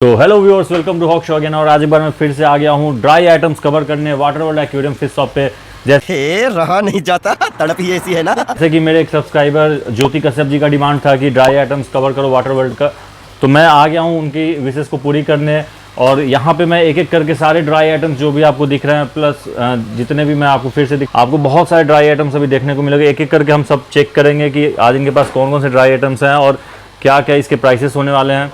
तो hello viewers, welcome to hawk show again. और आज एक बार मैं फिर से आ गया हूँ ड्राई आइटम्स कवर करने water world aquarium fish shop पे। हे रहा नहीं जाता, तड़प ही ऐसी है ना। जैसे कि मेरे एक सब्सक्राइबर ज्योति कश्यप जी का डिमांड था कि ड्राई आइटम्स कवर करो वाटर वर्ल्ड का, तो मैं आ गया हूँ उनकी विशेष को पूरी करने। और यहाँ पे मैं एक एक करके सारे ड्राई आइटम्स जो भी आपको दिख रहे हैं, प्लस जितने भी मैं आपको फिर से आपको बहुत सारे ड्राई आइटम्स अभी देखने को मिलेंगे। एक एक करके हम सब चेक करेंगे कि आज इनके पास कौन कौन से ड्राई आइटम्स हैं और क्या क्या इसके प्राइसेस होने वाले हैं।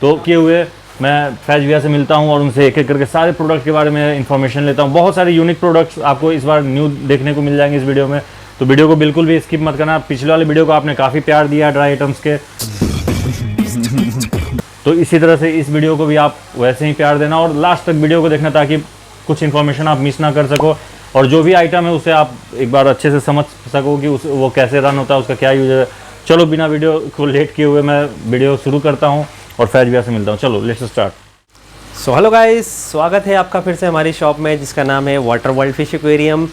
तो किए हुए मैं फैज भैया से मिलता हूं और उनसे एक एक करके सारे प्रोडक्ट के बारे में इंफॉर्मेशन लेता हूं। बहुत सारे यूनिक प्रोडक्ट्स आपको इस बार न्यू देखने को मिल जाएंगे इस वीडियो में, तो वीडियो को बिल्कुल भी स्किप मत करना। पिछले वाले वीडियो को आपने काफ़ी प्यार दिया ड्राई आइटम्स के, तो इसी तरह से इस वीडियो को भी आप वैसे ही प्यार देना और लास्ट तक वीडियो को देखना ताकि कुछ इन्फॉर्मेशन आप मिस ना कर सको और जो भी आइटम है उसे आप एक बार अच्छे से समझ सको कि वो कैसे रन होता है, उसका क्या यूज है। चलो बिना वीडियो को लेट किए हुए मैं वीडियो शुरू करता हूँ और फैज भैया से मिलता हूँ। चलो let's start. So hello guys, स्वागत है आपका फिर से हमारी शॉप में जिसका नाम है water world fish aquarium.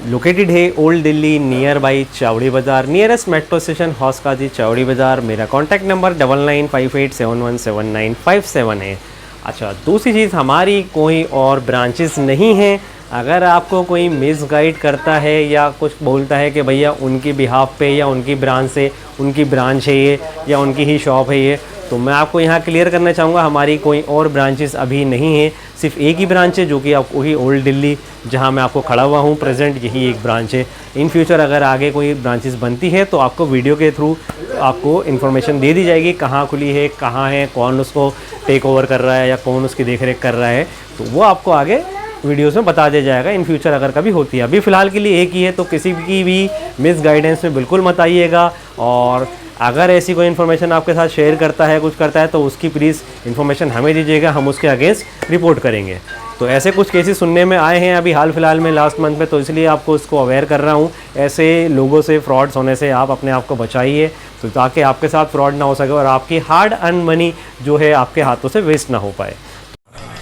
Located है ओल्ड दिल्ली नियर बाई चावड़ी बाज़ार, नियरेस्ट मेट्रो स्टेशन हौसकाजी चावड़ी बाज़ार। मेरा कॉन्टैक्ट नंबर 9958711797 है। अच्छा, दूसरी चीज़, हमारी कोई और ब्रांचेस नहीं हैं। अगर आपको कोई मिस गाइड करता है या कुछ बोलता है कि भैया उनकी बिहाफ पे या उनकी ब्रांच से उनकी ब्रांच है ये या उनकी ही शॉप है ये, तो मैं आपको यहाँ क्लियर करना चाहूँगा हमारी कोई और ब्रांचेस अभी नहीं है। सिर्फ एक ही ब्रांच है जो कि आपको ही ओल्ड दिल्ली जहाँ मैं आपको खड़ा हुआ हूँ प्रेजेंट, यही एक ब्रांच है। इन फ्यूचर अगर आगे कोई ब्रांचेस बनती है तो आपको वीडियो के थ्रू आपको इन्फॉर्मेशन दे दी जाएगी कहाँ खुली है, कहाँ है, कौन उसको टेक ओवर कर रहा है या कौन उसकी देखरेख कर रहा है, तो वो आपको आगे वीडियोस में बता दिया जाएगा इन फ्यूचर अगर कभी होती है। अभी फ़िलहाल के लिए एक ही है, तो किसी की भी मिस गाइडेंस में बिल्कुल मत आइएगा। और अगर ऐसी कोई इन्फॉर्मेशन आपके साथ शेयर करता है, कुछ करता है, तो उसकी प्लीज़ इन्फॉर्मेशन हमें दीजिएगा, हम उसके अगेंस्ट रिपोर्ट करेंगे। तो ऐसे कुछ केसेस सुनने में आए हैं अभी हाल फिलहाल में लास्ट मंथ में, तो इसलिए आपको इसको अवेयर कर रहा हूँ। ऐसे लोगों से, फ्रॉड्स होने से आप अपने आप को बचाइए, तो ताकि आपके साथ फ्रॉड ना हो सके और आपकी हार्ड अर्न मनी जो है आपके हाथों से वेस्ट ना हो पाए।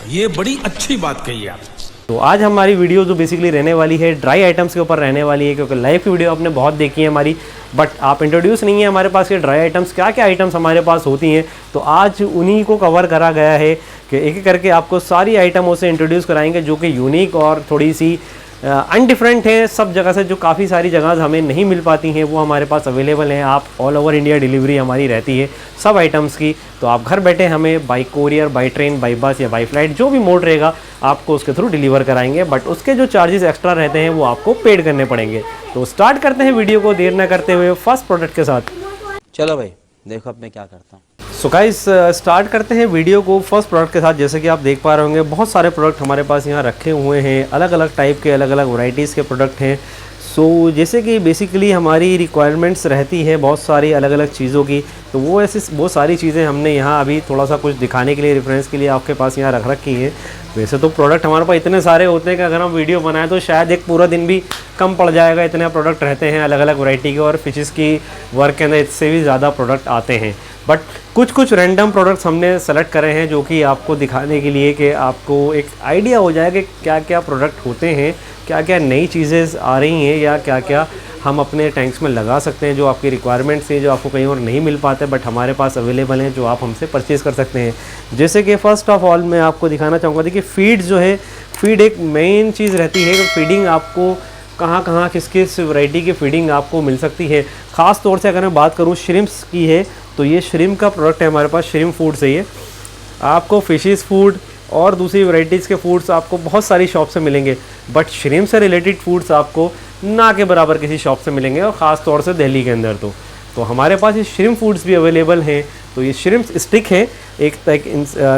ये बड़ी अच्छी बात कही आप। तो आज हमारी वीडियो जो बेसिकली रहने वाली है ड्राई आइटम्स के ऊपर रहने वाली है, क्योंकि लाइव की वीडियो आपने बहुत देखी है हमारी, बट आप इंट्रोड्यूस नहीं है हमारे पास के ड्राई आइटम्स क्या क्या आइटम्स हमारे पास होती हैं। तो आज उन्हीं को कवर करा गया है कि एक एक करके आपको सारी आइटमों से इंट्रोड्यूस कराएंगे जो कि यूनिक और थोड़ी सी अनडिफरेंट है सब जगह से, जो काफ़ी सारी जगह हमें नहीं मिल पाती हैं, वो हमारे पास अवेलेबल हैं। आप ऑल ओवर इंडिया डिलीवरी हमारी रहती है सब आइटम्स की, तो आप घर बैठे हमें by courier, by train, by bus या बाई फ्लाइट जो भी मोड रहेगा आपको उसके थ्रू डिलीवर कराएंगे, बट उसके जो चार्जेस एक्स्ट्रा रहते हैं वो आपको पेड करने पड़ेंगे। तो स्टार्ट करते हैं वीडियो को देर न करते हुए फर्स्ट प्रोडक्ट के साथ। चलो भाई देखो अब मैं क्या करता हूँ। सो गाइस, स्टार्ट करते हैं वीडियो को फर्स्ट प्रोडक्ट के साथ। जैसे कि आप देख पा रहे होंगे बहुत सारे प्रोडक्ट हमारे पास यहाँ रखे हुए हैं, अलग अलग टाइप के, अलग अलग वैरायटीज़ के प्रोडक्ट हैं। सो जैसे कि बेसिकली हमारी रिक्वायरमेंट्स रहती है बहुत सारी अलग अलग चीज़ों की, तो वो ऐसी बहुत सारी चीज़ें हमने यहाँ अभी थोड़ा सा कुछ दिखाने के लिए, रेफरेंस के लिए आपके पास यहाँ रख रखी है। वैसे तो प्रोडक्ट हमारे पास इतने सारे होते हैं कि अगर हम वीडियो बनाएं तो शायद एक पूरा दिन भी कम पड़ जाएगा, इतने प्रोडक्ट रहते हैं अलग अलग वैरायटी के, और फिशेस की वर्क के अंदर इससे भी ज़्यादा प्रोडक्ट आते हैं। बट कुछ रैंडम प्रोडक्ट्स हमने सेलेक्ट करे हैं जो कि आपको दिखाने के लिए कि आपको एक आइडिया हो जाए कि क्या क्या प्रोडक्ट होते हैं, क्या क्या नई चीज़ें आ रही हैं या क्या क्या हम अपने टैंक्स में लगा सकते हैं जो आपकी रिक्वायरमेंट्स हैं, जो आपको कहीं और नहीं मिल पाते बट हमारे पास अवेलेबल हैं, जो आप हमसे परचेज़ कर सकते हैं। जैसे कि फ़र्स्ट ऑफ ऑल मैं आपको दिखाना चाहूँगा, देखिए फीड जो है, फीड एक मेन चीज़ रहती है कि फीडिंग आपको कहाँ कहाँ किस किस वैरायटी की फीडिंग आपको मिल सकती है। ख़ास तौर से अगर मैं बात करूँ श्रिम्प्स की है, तो ये श्रिम्प का प्रोडक्ट है हमारे पास, श्रिम्प फूड से ये आपको फिशेस फूड और दूसरी वैरायटीज़ के फूड्स आपको बहुत सारी शॉप से मिलेंगे, बट श्रिम्प से रिलेटेड फूड्स आपको ना के बराबर किसी शॉप से मिलेंगे, और ख़ास तौर से दिल्ली के अंदर। तो हमारे पास ये श्रिम्प फूड्स भी अवेलेबल हैं। तो ये श्रिम्प स्टिक है, एक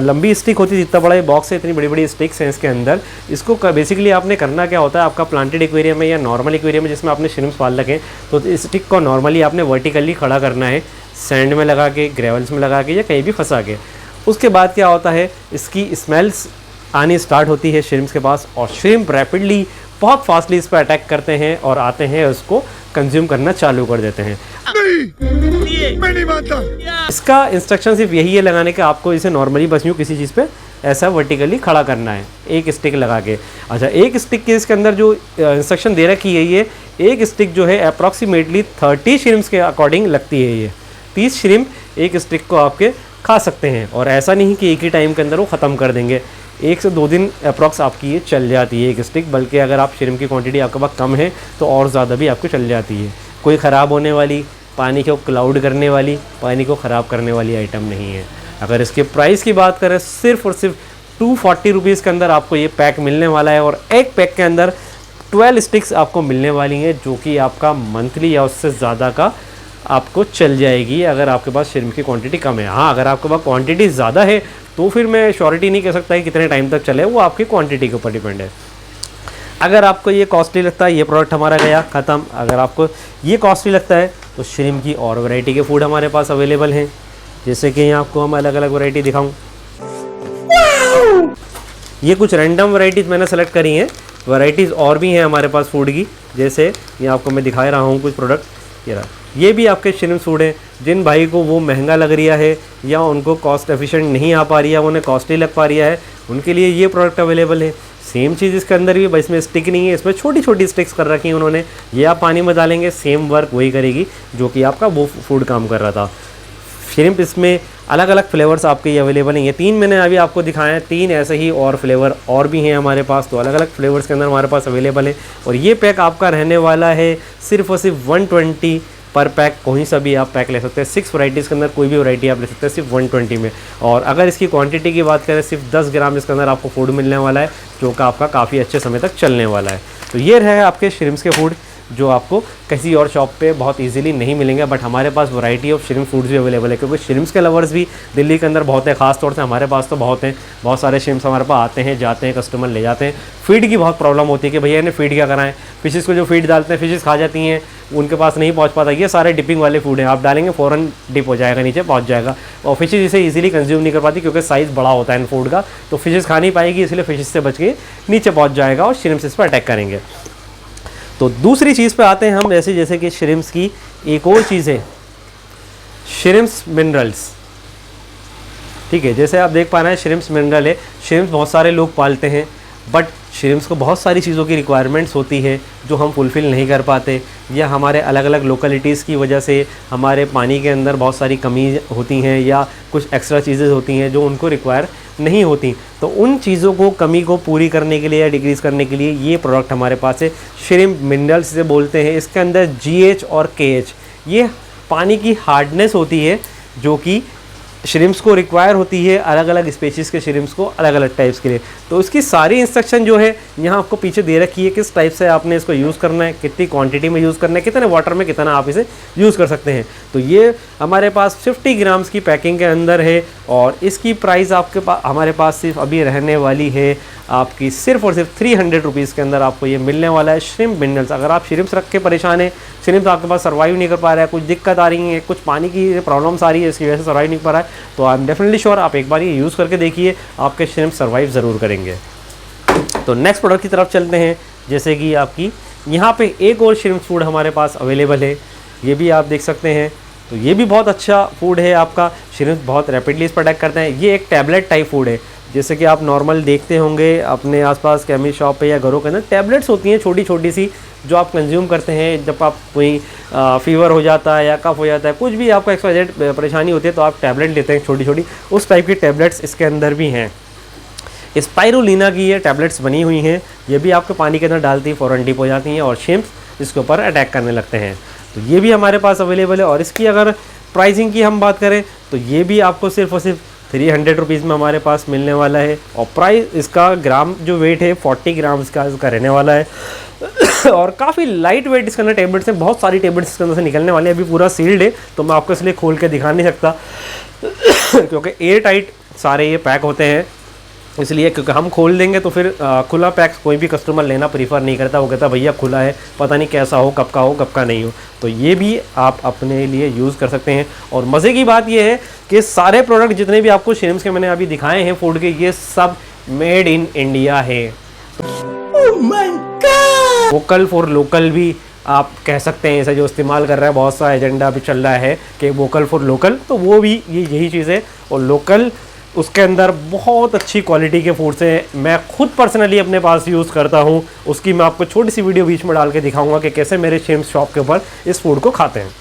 लंबी स्टिक होती है, जितना बड़ा ये बॉक्स है इतनी बड़ी बड़ी स्टिक्स हैं इसके अंदर। इसको बेसिकली आपने करना क्या होता है, आपका प्लांटेड एक्वेरियम में या नॉर्मल एक्वेरियम में जिसमें आपने श्रिम्प्स पाल रखें, तो इस स्टिक को नॉर्मली आपने वर्टिकली खड़ा करना है, सैंड में लगा के, ग्रेवल्स में लगा के या कहीं भी फंसा के। उसके बाद क्या होता है, इसकी स्मेल्स आनी स्टार्ट होती है श्रिम्प्स के पास, और श्रिम्प रैपिडली बहुत फास्टली इस पर अटैक करते हैं और आते हैं, उसको कंज्यूम करना चालू कर देते हैं। नहीं, मैं नहीं मानता। इसका इंस्ट्रक्शन सिर्फ यही है लगाने का, आपको इसे नॉर्मली बस यूँ किसी चीज़ पे ऐसा वर्टिकली खड़ा करना है एक स्टिक लगा के। अच्छा, एक स्टिक के इसके अंदर जो इंस्ट्रक्शन दे रखी है, ये एक स्टिक जो है अप्रॉक्सीमेटली 30 श्रिम्प्स के अकॉर्डिंग लगती है। ये 30 श्रिम्प एक स्टिक को आपके खा सकते हैं। और ऐसा नहीं कि एक ही टाइम के अंदर वो ख़त्म कर देंगे, 1 से 2 दिन अप्रॉक्स आपकी ये चल जाती है एक स्टिक, बल्कि अगर आप श्रिम्प की क्वांटिटी आपके पास कम है तो और ज़्यादा भी आपको चल जाती है। कोई ख़राब होने वाली, पानी को क्लाउड करने वाली, पानी को ख़राब करने वाली आइटम नहीं है। अगर इसके प्राइस की बात करें, सिर्फ और सिर्फ 240 रुपीज़ के अंदर आपको ये पैक मिलने वाला है, और एक पैक के अंदर 12 स्टिक्स आपको मिलने वाली हैं, जो कि आपका मंथली या उससे ज़्यादा का आपको चल जाएगी अगर आपके पास श्रिम्प की क्वांटिटी कम है। हाँ, अगर आपके पास क्वांटिटी ज़्यादा है तो फिर मैं श्योरिटी नहीं कह सकता कि कितने टाइम तक चले, वो आपकी क्वांटिटी के ऊपर डिपेंड है। अगर आपको ये कॉस्टली लगता है, ये प्रोडक्ट हमारा गया ख़त्म। अगर आपको ये कॉस्टली लगता है तो श्रिम्प की और वैरायटी के फूड हमारे पास अवेलेबल हैं, जैसे कि यहाँ आपको हम अलग अलग वैरायटी दिखाऊं। ये कुछ रैंडम वैरायटीज़ मैंने सेलेक्ट करी हैं, वैरायटीज़ और भी हैं हमारे पास फूड की, जैसे ये आपको मैं दिखा रहा हूँ कुछ प्रोडक्ट। ये भी आपके श्रिम्प फूड हैं। जिन भाई को वो महंगा लग रहा है या उनको कॉस्ट एफिशिएंट नहीं आ पा रही है, उन्हें कॉस्टली लग पा रहा है, उनके लिए ये प्रोडक्ट अवेलेबल है। सेम चीज़ इसके अंदर भी, इसमें स्टिक नहीं है, इसमें छोटी छोटी स्टिक्स कर रखी हैं उन्होंने। ये आप पानी में डालेंगे, सेम वर्क वही करेगी जो कि आपका वो फूड काम कर रहा था। श्रिम्प इसमें अलग अलग फ्लेवर्स आपके ये अवेलेबल हैं। ये 3 मैंने अभी आपको दिखाए हैं, 3 ऐसे ही और फ्लेवर और भी हैं हमारे पास, तो अलग अलग फ्लेवर्स के अंदर हमारे पास अवेलेबल है। और ये पैक आपका रहने वाला है सिर्फ और सिर्फ 120 पर पैक। कोई सा भी आप पैक ले सकते हैं, 6 वैराइटीज़ के अंदर कोई भी वैरायटी आप ले सकते हैं सिर्फ 120 में। और अगर इसकी क्वांटिटी की बात करें, सिर्फ 10 ग्राम इसके अंदर आपको फूड मिलने वाला है, जो कि आपका काफ़ी अच्छे समय तक चलने वाला है। तो ये रहे आपके श्रिम्प्स के फूड, जो आपको किसी और शॉप पे बहुत इजीली नहीं मिलेंगे, बट हमारे पास वैरायटी ऑफ श्रिम्प फूड्स भी अवेलेबल है, क्योंकि श्रिम्प्स के लवर्स भी दिल्ली के अंदर बहुत है, खास तौर से हमारे पास तो बहुत हैं। बहुत सारे श्रिम्प्स हमारे पास आते हैं, जाते हैं, कस्टमर ले जाते हैं। फीड की बहुत प्रॉब्लम होती है कि भैया इन्हें फीड क्या कराएं, फिशेज़ को जो फीड डालते हैं फिशेज़ खा जाती हैं, उनके पास नहीं पहुँच पाता। ये सारे डिपिंग वाले फूड हैं, आप डालेंगे फ़ौरन डिप हो जाएगा, नीचे पहुँच जाएगा। और फिशेज़ इसे ईजिली कंज्यूम नहीं कर पाती, क्योंकि साइज़ बड़ा होता है इन फूड का, तो फिशेज़ खा नहीं पाएगी, इसलिए फिशेज़ से बच के नीचे पहुँच जाएगा और श्रिम्प्स इस पर अटैक करेंगे। तो दूसरी चीज़ पे आते हैं हम, जैसे कि श्रिम्प्स की एक और चीज़ है, श्रिम्प्स मिनरल्स। ठीक है, जैसे आप देख पा रहे हैं श्रिम्प्स मिनरल है। श्रिम्प्स बहुत सारे लोग पालते हैं, बट श्रिम्प्स को बहुत सारी चीज़ों की रिक्वायरमेंट्स होती है जो हम फुलफ़िल नहीं कर पाते, या हमारे अलग अलग लोकेलिटीज़ की वजह से हमारे पानी के अंदर बहुत सारी कमी होती हैं, या कुछ एक्स्ट्रा चीज़ें होती हैं जो उनको रिक्वायर नहीं होती। तो उन चीज़ों को, कमी को पूरी करने के लिए या डिक्रीज़ करने के लिए ये प्रोडक्ट हमारे पास है। श्रिम्प मिनरल्स से बोलते हैं। इसके अंदर GH और KH, ये पानी की हार्डनेस होती है जो कि श्रिम्प्स को रिक्वायर होती है, अलग अलग स्पेशीज़ के श्रिम्प्स को अलग अलग टाइप्स के लिए। तो इसकी सारी इंस्ट्रक्शन जो है यहाँ आपको पीछे दे रखी है, किस टाइप से आपने इसको यूज़ करना है, कितनी क्वांटिटी में यूज़ करना है, कितने वाटर में कितना आप इसे यूज़ कर सकते हैं। तो ये हमारे पास 50 ग्राम्स की पैकिंग के अंदर है, और इसकी प्राइस आपके पास हमारे पास सिर्फ अभी रहने वाली है आपकी सिर्फ और सिर्फ 300 रुपीज़ के अंदर आपको ये मिलने वाला है। श्रिम्प मिनरल्स, अगर आप श्रिम्प्स रख के परेशान हैं, श्रिम्प्स आपके पास सर्वाइव नहीं कर पा रहा है, कुछ दिक्कत आ रही है, कुछ पानी की प्रॉब्लम्स आ रही है, इसकी वजह से सर्वाइव नहीं कर पा रहा है, तो आई एम डेफिनेटली श्योर आप एक बार ये यूज़ करके देखिए, आपके श्रिम्प सर्वाइव ज़रूर करेंगे। तो नेक्स्ट प्रोडक्ट की तरफ चलते हैं, जैसे कि आपकी यहाँ पे एक और श्रिम्प फूड हमारे पास अवेलेबल है, ये भी आप देख सकते हैं। तो ये भी बहुत अच्छा फूड है आपका, श्रिम्प बहुत रैपिडली इस पर अटैक करते हैं। ये एक टैबलेट टाइप फूड है, जैसे कि आप नॉर्मल देखते होंगे अपने आसपास केमिस्ट शॉप पे या घरों के अंदर टैबलेट्स होती हैं छोटी छोटी सी, जो आप कंज्यूम करते हैं जब आप कोई फीवर हो जाता है या कफ हो जाता है, कुछ भी आपको XYZ परेशानी होती है तो आप टैबलेट लेते हैं छोटी छोटी, उस टाइप की टैबलेट्स इसके अंदर भी हैं। स्पाइरुलिना की ये टैबलेट्स बनी हुई हैं, ये भी आपके पानी के अंदर डालती हैं, फ़ौरन डिप हो जाती हैं और श्रिम्प्स इसके ऊपर अटैक करने लगते हैं। तो ये भी हमारे पास अवेलेबल है। और इसकी अगर प्राइसिंग की हम बात करें तो ये भी आपको सिर्फ और सिर्फ 300 रुपीज़ में हमारे पास मिलने वाला है। और प्राइस इसका ग्राम जो वेट है 40 ग्राम्स का इसका रहने वाला है और काफ़ी लाइट वेट इसके अंदर टैबलेट्स हैं, बहुत सारी टैबलेट्स इसके अंदर से निकलने वाली है। अभी पूरा सील्ड है तो मैं आपको इसलिए खोल के दिखा नहीं सकता क्योंकि एयर टाइट सारे ये पैक होते हैं, इसलिए क्योंकि हम खोल देंगे तो फिर खुला पैक कोई भी कस्टमर लेना प्रीफर नहीं करता, वो कहता भैया खुला है, पता नहीं कैसा हो, कब का नहीं हो। तो ये भी आप अपने लिए यूज़ कर सकते हैं। और मज़े की बात ये है कि सारे प्रोडक्ट जितने भी आपको श्रिम्प्स के मैंने अभी दिखाए हैं फूड के, ये सब मेड इन इंडिया है। वोकल फॉर लोकल भी आप कह सकते हैं, इसे जो इस्तेमाल कर रहा है, बहुत सा एजेंडा भी चल रहा है कि वोकल फॉर लोकल, तो वो भी यही चीज़ है। और लोकल उसके अंदर बहुत अच्छी क्वालिटी के फूड्स हैं, मैं खुद पर्सनली अपने पास यूज़ करता हूँ, उसकी मैं आपको छोटी सी वीडियो बीच में डाल के दिखाऊंगा कि कैसे मेरे श्रिम्प्स शॉप के ऊपर इस फूड को खाते हैं।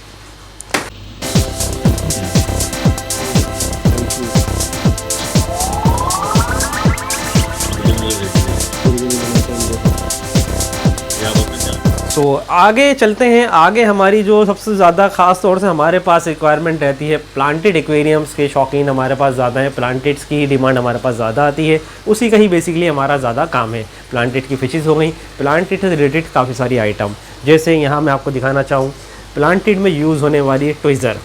तो आगे चलते हैं। आगे हमारी जो सबसे ज़्यादा ख़ास तौर से हमारे पास रिक्वायरमेंट रहती है, प्लांटेड एक्वेरियम्स के शौकीन हमारे पास ज़्यादा हैं, प्लांटेड्स की डिमांड हमारे पास ज़्यादा आती है, उसी का ही बेसिकली हमारा ज़्यादा काम है। प्लांटेड की फिशेज़ हो गई, प्लांटेड से रिलेटेड काफ़ी सारी आइटम, जैसे यहाँ मैं आपको दिखाना चाहूँ प्लांटेड में यूज़ होने वाली ट्विज़र।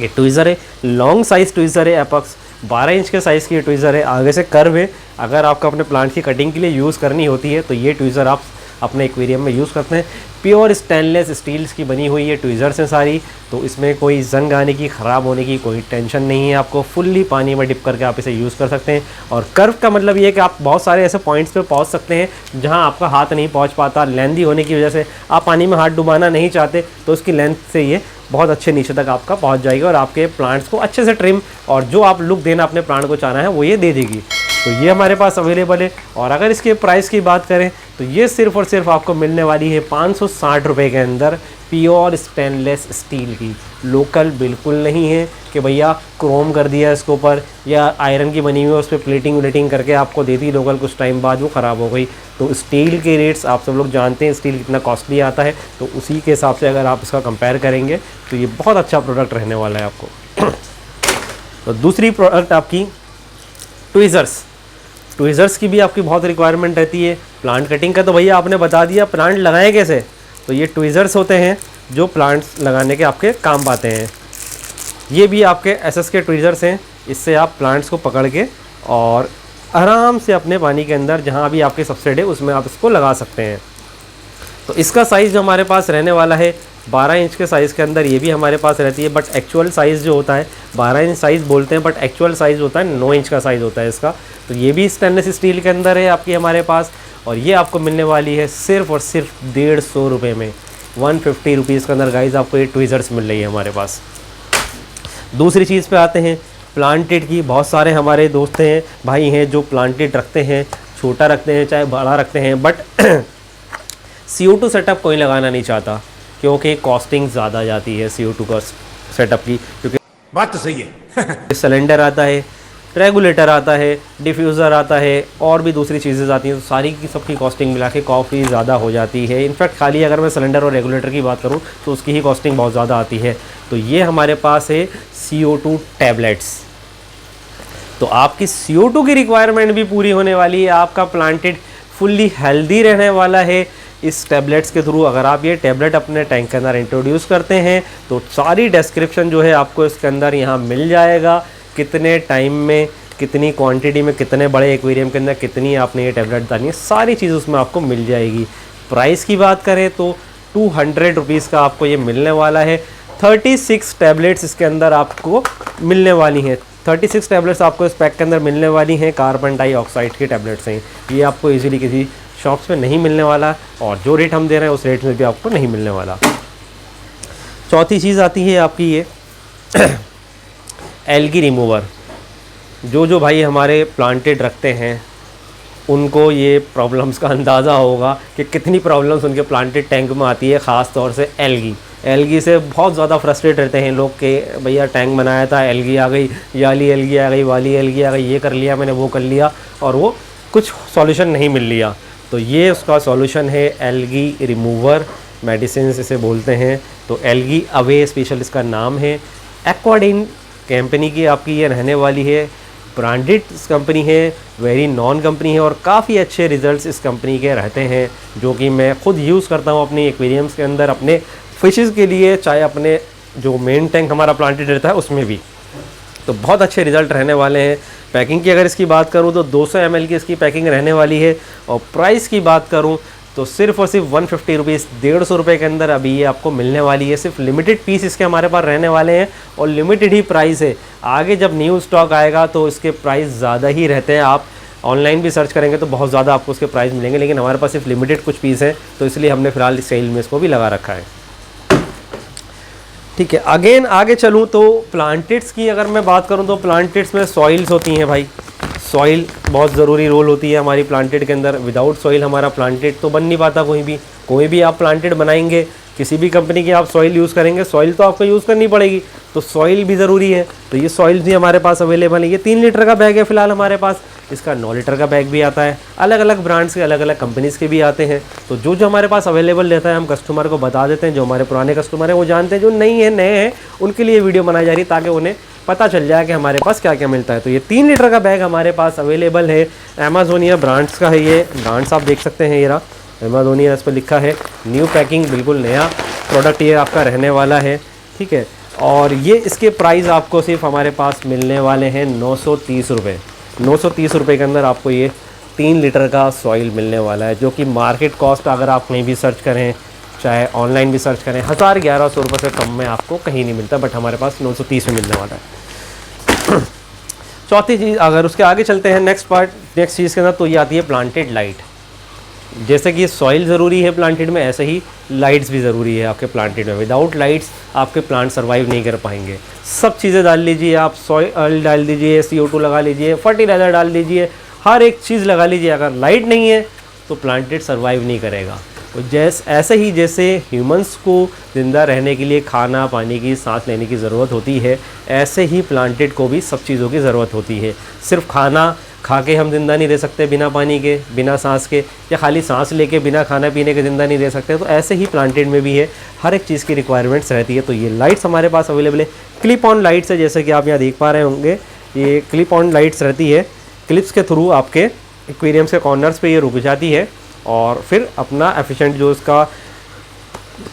ये ट्विज़र है, लॉन्ग साइज़ ट्विज़र है, एपॉक्स 12 इंच के साइज़ की ये ट्विज़र है, आगे से कर्व है। अगर आपको अपने प्लांट की कटिंग के लिए यूज़ करनी होती है तो ये ट्विज़र आप अपने एक्वेरियम में यूज़ करते हैं। प्योर स्टेनलेस स्टील्स की बनी हुई ये ट्विज़र्स हैं सारी, तो इसमें कोई जंग आने की, ख़राब होने की कोई टेंशन नहीं है। आपको फुल्ली पानी में डिप करके आप इसे यूज़ कर सकते हैं। और कर्व का मतलब ये है कि आप बहुत सारे ऐसे पॉइंट्स पे पहुंच सकते हैं जहां आपका हाथ नहीं पहुंच पाता, लेंदी होने की वजह से आप पानी में हाथ डुबाना नहीं चाहते, तो उसकी लेंथ से ये बहुत अच्छे नीचे तक आपका पहुँच जाएगी और आपके प्लांट्स को अच्छे से ट्रिम और जो आप लुक देना अपने प्लांट को चाहना है वो ये दे देगी। तो ये हमारे पास अवेलेबल है। और अगर इसके प्राइस की बात करें तो ये सिर्फ़ और सिर्फ आपको मिलने वाली है 560 रुपये के अंदर, प्योर स्टेनलेस स्टील की। लोकल बिल्कुल नहीं है कि भैया क्रोम कर दिया इसके ऊपर या आयरन की बनी हुई है उस पर प्लेटिंग व्लेटिंग करके आपको दे दी लोकल, कुछ टाइम बाद वो ख़राब हो गई। तो स्टील के रेट्स आप सब लोग जानते हैं स्टील कितना कॉस्टली आता है, तो उसी के हिसाब से अगर आप इसका कंपेयर करेंगे तो ये बहुत अच्छा प्रोडक्ट रहने वाला है आपको। तो दूसरी प्रोडक्ट आपकी ट्विज़र्स की भी आपकी बहुत रिक्वायरमेंट रहती है। प्लांट कटिंग का तो भैया आपने बता दिया, प्लांट लगाएं कैसे, तो ये ट्विज़र्स होते हैं जो प्लांट्स लगाने के आपके काम आते हैं। ये भी आपके एसएस के ट्विज़र्स हैं, इससे आप प्लांट्स को पकड़ के और आराम से अपने पानी के अंदर जहाँ भी आपके सबसेट है उसमें आप इसको लगा सकते हैं। तो इसका साइज़ जो हमारे पास रहने वाला है 12 इंच के साइज़ के अंदर ये भी हमारे पास रहती है, बट एक्चुअल साइज़ जो होता है 12 इंच साइज़ बोलते हैं, बट एक्चुअल साइज़ होता है 9 इंच का साइज़ होता है इसका। तो ये भी स्टेनलेस स्टील के अंदर है आपकी हमारे पास, और ये आपको मिलने वाली है सिर्फ़ और सिर्फ 150 रुपये में, 150 रुपीज़ के अंदर गाइज़ आपको ये ट्विज़र्स मिल रही है हमारे पास। दूसरी चीज़ पे आते हैं प्लांटेड की। बहुत सारे हमारे दोस्त हैं, भाई हैं जो प्लांटेड रखते हैं, छोटा रखते हैं चाहे बड़ा रखते हैं, बट CO2 सेटअप कोई लगाना नहीं चाहता क्योंकि कॉस्टिंग ज़्यादा जाती है CO2 का सेटअप की, क्योंकि बात तो सही है। सिलेंडर आता है, रेगुलेटर आता है, डिफ्यूज़र आता है और भी दूसरी चीज़ें आती हैं, तो सारी की सबकी कॉस्टिंग मिला के काफ़ी ज़्यादा हो जाती है। इनफैक्ट खाली अगर मैं सिलेंडर और रेगुलेटर की बात करूं तो उसकी ही कॉस्टिंग बहुत ज़्यादा आती है। तो ये हमारे पास है CO2 टैबलेट्स। तो आपकी CO2 की रिक्वायरमेंट भी पूरी होने वाली है, आपका प्लांटेड फुल्ली हेल्दी रहने वाला है इस टैबलेट्स के थ्रू। अगर आप ये टैबलेट अपने टैंक के अंदर इंट्रोड्यूस करते हैं तो सारी डिस्क्रिप्शन जो है आपको इसके अंदर यहाँ मिल जाएगा, कितने टाइम में, कितनी क्वांटिटी में, कितने बड़े एक्वेरियम के अंदर कितनी आपने ये टैबलेट डालनी है, सारी चीज़ उसमें आपको मिल जाएगी। प्राइस की बात करें तो 200 रुपीज़ का आपको ये मिलने वाला है। 36 टैबलेट्स इसके अंदर आपको मिलने वाली हैं। 36 टैबलेट्स आपको इस पैक के अंदर मिलने वाली हैं, कार्बन डाइऑक्साइड की टैबलेट्स हैं। ये आपको इजीली किसी शॉप्स में नहीं मिलने वाला, और जो रेट हम दे रहे हैं उस रेट में भी आपको नहीं मिलने वाला। चौथी चीज़ आती है आपकी ये एल्गी रिमूवर। जो भाई हमारे प्लांटेड रखते हैं उनको ये प्रॉब्लम्स का अंदाज़ा होगा कि कितनी प्रॉब्लम्स उनके प्लांटेड टैंक में आती है, ख़ास तौर से एल्गी से बहुत ज़्यादा फ्रस्ट्रेट रहते हैं लोग कि भैया टैंक बनाया था, एल्गी आ गई, याली एल्गी आ गई, वाली एल्गी आ गई, ये कर लिया मैंने, वो कर लिया, और वो कुछ सॉल्यूशन नहीं मिल लिया। तो ये उसका सॉल्यूशन है एल्गी रिमूवर, मेडिसिन इसे बोलते हैं। तो एल्गी अवे स्पेशल इसका नाम है। एक्वाडीन कंपनी की आपकी ये रहने वाली है, ब्रांडेड कंपनी है, वेरी नॉन कंपनी है, और काफ़ी अच्छे रिजल्ट्स इस कंपनी के रहते हैं, जो कि मैं खुद यूज़ करता हूँ अपनी एक्वेरियम्स के अंदर, अपने फिशेस के लिए, चाहे अपने जो मेन टैंक हमारा प्लांटेड रहता है उसमें भी। तो बहुत अच्छे रिज़ल्ट रहने वाले हैं। पैकिंग की अगर इसकी बात करूँ तो 200 ml की इसकी पैकिंग रहने वाली है, और प्राइस की बात करूँ तो सिर्फ और सिर्फ 150 रुपीज़, 150 रुपये के अंदर अभी ये आपको मिलने वाली है। सिर्फ लिमिटेड पीस इसके हमारे पास रहने वाले हैं और लिमिटेड ही प्राइस है। आगे जब न्यू स्टॉक आएगा तो इसके प्राइस ज़्यादा ही रहते हैं। आप ऑनलाइन भी सर्च करेंगे तो बहुत ज़्यादा आपको उसके प्राइस मिलेंगे, लेकिन हमारे पास सिर्फ लिमिटेड कुछ पीस है, तो इसलिए हमने फ़िलहाल सेल में इसको भी लगा रखा है। ठीक है, अगेन आगे चलूँ तो प्लांटेड्स की अगर मैं बात करूँ तो प्लांटेड्स में सॉइल्स होती हैं भाई। सॉइल बहुत ज़रूरी रोल होती है हमारी प्लांटेड के अंदर। विदाउट सॉइल हमारा प्लांटेड तो बन नहीं पाता। कोई भी आप प्लांटेड बनाएंगे किसी भी कंपनी की आप सॉइल यूज़ करेंगे, सॉइल तो आपको यूज़ करनी पड़ेगी, तो सॉइल भी ज़रूरी है। तो ये सॉइल भी हमारे पास अवेलेबल है। ये 3 लीटर का बैग है फ़िलहाल हमारे पास, इसका 9 लीटर का बैग भी आता है। अलग अलग ब्रांड्स के, अलग अलग कंपनीज़ के भी आते हैं। तो जो जो हमारे पास अवेलेबल रहता है हम कस्टमर को बता देते हैं। जो हमारे पुराने कस्टमर हैं वो जानते हैं, जो नहीं है नए हैं उनके लिए वीडियो बनाई जा रही है ताकि उन्हें पता चल जाए कि हमारे पास क्या क्या मिलता है। तो ये 3 लीटर का बैग हमारे पास अवेलेबल है। अमेज़ोनिया ब्रांड्स का है ये, ब्रांड्स आप देख सकते हैं। ये रहा अमेज़ोनिया, इस पर लिखा है न्यू पैकिंग, बिल्कुल नया प्रोडक्ट ये आपका रहने वाला है, ठीक है। और ये इसके प्राइस आपको सिर्फ हमारे पास मिलने वाले हैं 930 रुपये। 930 रुपये के अंदर आपको ये 3 लीटर का सॉइल मिलने वाला है, जो कि मार्केट कॉस्ट अगर आप कहीं भी सर्च करें, चाहे ऑनलाइन भी सर्च करें, 1100 रुपये से कम में आपको कहीं नहीं मिलता, बट हमारे पास 930 में मिलने वाला है। चौथी चीज़, अगर उसके आगे चलते हैं नेक्स्ट चीज़ के अंदर, तो ये आती है प्लांटेड लाइट। जैसे कि सॉइल ज़रूरी है प्लांटेड में, ऐसे ही लाइट्स भी ज़रूरी है आपके प्लांटेड में। विदाउट लाइट्स आपके प्लांट सर्वाइव नहीं कर पाएंगे। सब चीज़ें डाल लीजिए आप, सॉइल डाल दीजिए, CO2 लगा लीजिए, फर्टिलाइज़र डाल दीजिए, हर एक चीज़ लगा लीजिए, अगर लाइट नहीं है तो प्लांटेड सर्वाइव नहीं करेगा। तो ऐसे ही जैसे ह्यूमंस को ज़िंदा रहने के लिए खाना, पानी की, सांस लेने की ज़रूरत होती है, ऐसे ही प्लांटेड को भी सब चीज़ों की ज़रूरत होती है। सिर्फ खाना खा के हम ज़िंदा नहीं रह सकते बिना पानी के, बिना सांस के, या खाली सांस लेके बिना खाना पीने के ज़िंदा नहीं रह सकते। तो ऐसे ही प्लांटेड में भी है, हर एक चीज़ की रिक्वायरमेंट्स रहती है। तो ये लाइट्स हमारे पास अवेलेबल है। क्लिप ऑन लाइट्स है, जैसे कि आप यहाँ देख पा रहे होंगे, ये क्लिप ऑन लाइट्स रहती है। क्लिप्स के थ्रू आपके एक्वेरियम्स के कॉर्नर्स पे ये रुक जाती है और फिर अपना एफिशिएंट जो इसका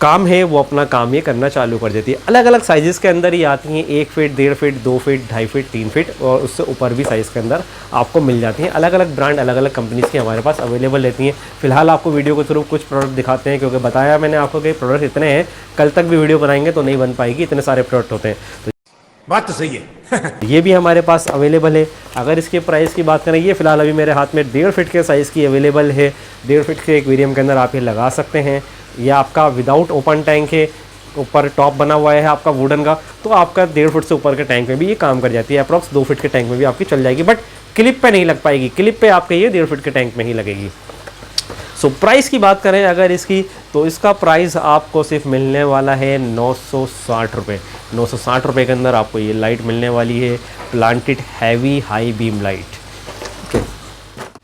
काम है वो अपना काम ये करना चालू कर देती है। अलग अलग साइज़ के अंदर ही आती हैं, 1 feet, 1.5 feet, 2 feet, 2.5 feet, 3 feet और उससे ऊपर भी साइज़ के अंदर आपको मिल जाती हैं। अलग अलग ब्रांड, अलग अलग कंपनीज़ की हमारे पास अवेलेबल रहती हैं। फिलहाल आपको वीडियो के थ्रू कुछ प्रोडक्ट दिखाते हैं, क्योंकि बताया मैंने आपको कि प्रोडक्ट इतने हैं, कल तक भी वीडियो बनाएंगे तो नहीं बन पाएगी, इतने सारे प्रोडक्ट होते हैं। तो बात तो सही है। ये भी हमारे पास अवेलेबल है। अगर इसके प्राइस की बात करें, ये फ़िलहाल अभी मेरे हाथ में 1.5 फीट के साइज़ की अवेलेबल है। 1.5 फीट के एक्वेरियम के अंदर आप ये लगा सकते हैं। ये आपका विदाउट ओपन टैंक है, ऊपर टॉप बना हुआ है आपका वुडन का, तो आपका 1.5 फीट से ऊपर के टैंक में भी ये काम कर जाती है। अप्रॉक्स 2 फीट के टैंक में भी आपकी चल जाएगी, बट क्लिप पे नहीं लग पाएगी। क्लिप पे आपके ये 1.5 फीट के टैंक में ही लगेगी। सो प्राइस की बात करें अगर इसकी, तो इसका प्राइस आपको सिर्फ मिलने वाला है 960 रुपये। 960 रुपये के अंदर आपको ये लाइट मिलने वाली है, planted heavy high beam light.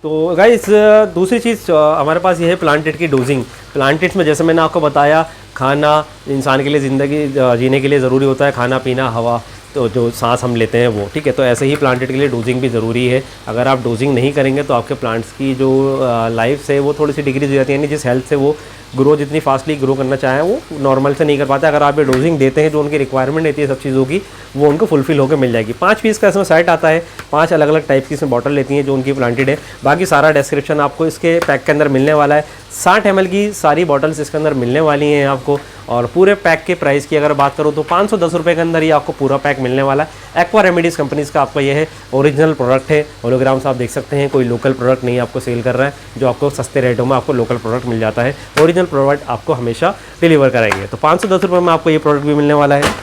तो गाइस दूसरी चीज़ हमारे पास ये है प्लांटेड की डोजिंग। प्लांटेड्स में जैसे मैंने आपको बताया, खाना इंसान के लिए, ज़िंदगी जीने के लिए ज़रूरी होता है, खाना पीना, हवा, तो जो सांस हम लेते हैं वो, ठीक है। तो ऐसे ही प्लांटेड के लिए डोजिंग भी ज़रूरी है। अगर आप डोजिंग नहीं करेंगे तो आपके प्लांट्स की जो लाइफ है वो थोड़ी सी डिक्रीज हो जाती है, यानी जिस हेल्थ से वो ग्रो, जितनी फास्टली ग्रो करना चाहें वो नॉर्मल से नहीं कर पाते। अगर आप ये डोजिंग देते हैं, जो उनकी रिक्वायरमेंट रहती है सब चीज़ों की, वो उनको फुलफिल होकर मिल जाएगी। 5 पीस का इसमें सेट आता है, 5 अलग अलग टाइप की इसमें बॉटल लेती हैं जो उनकी प्लांटेड है। बाकी सारा डिस्क्रिप्शन आपको इसके पैक के अंदर मिलने वाला है। 60 ml की सारी बॉटल्स इसके अंदर मिलने वाली हैं आपको। और पूरे पैक के प्राइस की अगर बात करूँ तो 510 रुपये के अंदर ही आपको पूरा पैक मिलने वाला है। एक्वा रेमेडीज़ कंपनीज़ का आपका ये है, ओरिजिनल प्रोडक्ट है। होलोग्राम्स आप देख सकते हैं, कोई लोकल प्रोडक्ट नहीं आपको सेल कर रहा है, जो आपको सस्ते रेटों में आपको लोकल प्रोडक्ट मिल जाता है। ओरिजिनल प्रोडक्ट आपको हमेशा डिलीवर कराएंगे। तो 510 रुपये में आपको ये प्रोडक्ट भी मिलने वाला है।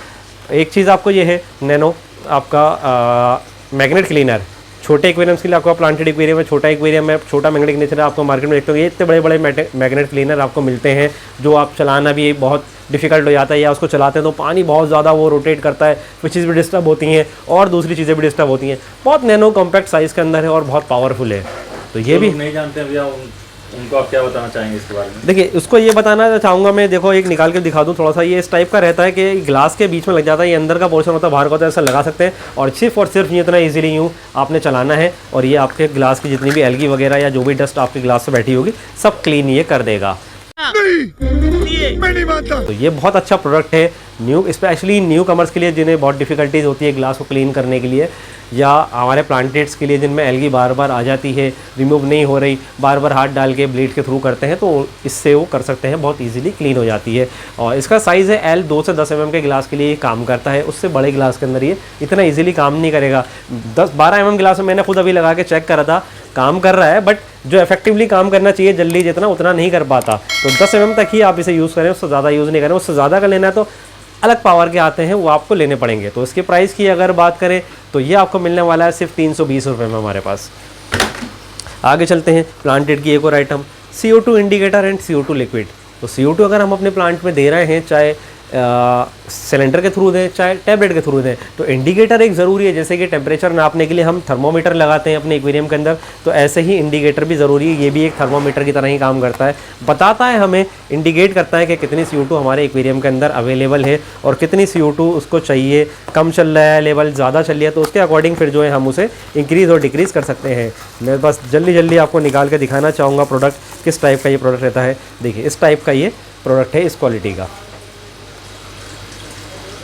एक चीज़ आपको ये है, नैनो आपका मैग्नेट क्लीनर। छोटे एक्वेरियम्स के लिए आपको प्लांटेड एक्वेरियम है, छोटा एक्वेरियम है, छोटा मैग्नेटिक नेचर है, आपको मार्केट में देखते हो ये इतने बड़े बड़े मैग्नेट क्लीनर आपको मिलते हैं, जो आप चलाना भी बहुत डिफिकल्ट हो जाता है, या उसको चलाते हैं तो पानी बहुत ज़्यादा वो रोटेट करता है, फिशेज़ भी डिस्टर्ब होती हैं और दूसरी चीज़ें भी डिस्टर्ब होती हैं। बहुत नैनो कॉम्पैक्ट साइज़ के अंदर है और बहुत पावरफुल है। तो ये भी नहीं जानते भैया, उनको आप क्या बताना चाहेंगे इसके बारे में? देखिए, उसको ये बताना चाहूँगा मैं, देखो एक निकाल के दिखा दूँ थोड़ा सा। ये इस टाइप का रहता है कि ग्लास के बीच में लग जाता है, ये अंदर का पोर्शन होता है, बाहर का होता है, ऐसा लगा सकते हैं और सिर्फ ये इतना इजीली यूँ आपने चलाना है और ये आपके ग्लास की जितनी भी एल्गी वगैरह या जो भी डस्ट आपके ग्लास से बैठी होगी सब क्लीन ये कर देगा। मैं नहीं मानता। तो ये बहुत अच्छा प्रोडक्ट है, स्पेशली न्यू कमर्स के लिए जिन्हें बहुत डिफिकल्टीज होती है ग्लास को क्लीन करने के लिए, या हमारे प्लांटेड्स के लिए जिनमें एल्गी बार बार आ जाती है, रिमूव नहीं हो रही, बार बार हाथ डाल के ब्लेड के थ्रू करते हैं, तो इससे वो कर सकते हैं, बहुत इजीली क्लीन हो जाती है। और इसका साइज़ है L, 2 से 10 mm के गिलास के लिए काम करता है। उससे बड़े गिलास के अंदर ये इतना ईजिली काम नहीं करेगा। 10-12 mm गिलास में मैंने खुद अभी लगा के चेक करा था, काम कर रहा है, बट जो इफेक्टिवली काम करना चाहिए जल्दी जितना, उतना नहीं कर पाता। तो 10 mm तक ही आप इसे यूज़ करें, उससे ज़्यादा यूज़ नहीं करें। उससे ज़्यादा का लेना है तो अलग पावर के आते हैं, वो आपको लेने पड़ेंगे। तो इसके प्राइस की अगर बात करें तो ये आपको मिलने वाला है सिर्फ 320 रुपये में हमारे पास। आगे चलते हैं, प्लांटेड की एक और item, CO2 indicator and CO2 liquid. तो CO2 अगर हम अपने प्लांट में दे रहे हैं, चाहे सिलेंडर के थ्रू दें चाहे टैबलेट के थ्रू दें, तो इंडिकेटर एक ज़रूरी है। जैसे कि टेम्परेचर नापने के लिए हम थर्मोमीटर लगाते हैं अपने एक्वेरियम के अंदर, तो ऐसे ही इंडिकेटर भी ज़रूरी है। ये भी एक थर्मोमीटर की तरह ही काम करता है, बताता है हमें, इंडिकेट करता है कि कितनी CO2 हमारे एक्वेरियम के अंदर अवेलेबल है और कितनी CO2 उसको चाहिए। कम चल रहा है लेवल, ज़्यादा चल रहा है, तो उसके अकॉर्डिंग फिर जो है हम उसे इंक्रीज़ और डिक्रीज़ कर सकते हैं। मैं बस जल्दी आपको निकाल के दिखाना चाहूँगा प्रोडक्ट किस टाइप का ये प्रोडक्ट रहता है। देखिए इस टाइप का ये प्रोडक्ट है, इस क्वालिटी का,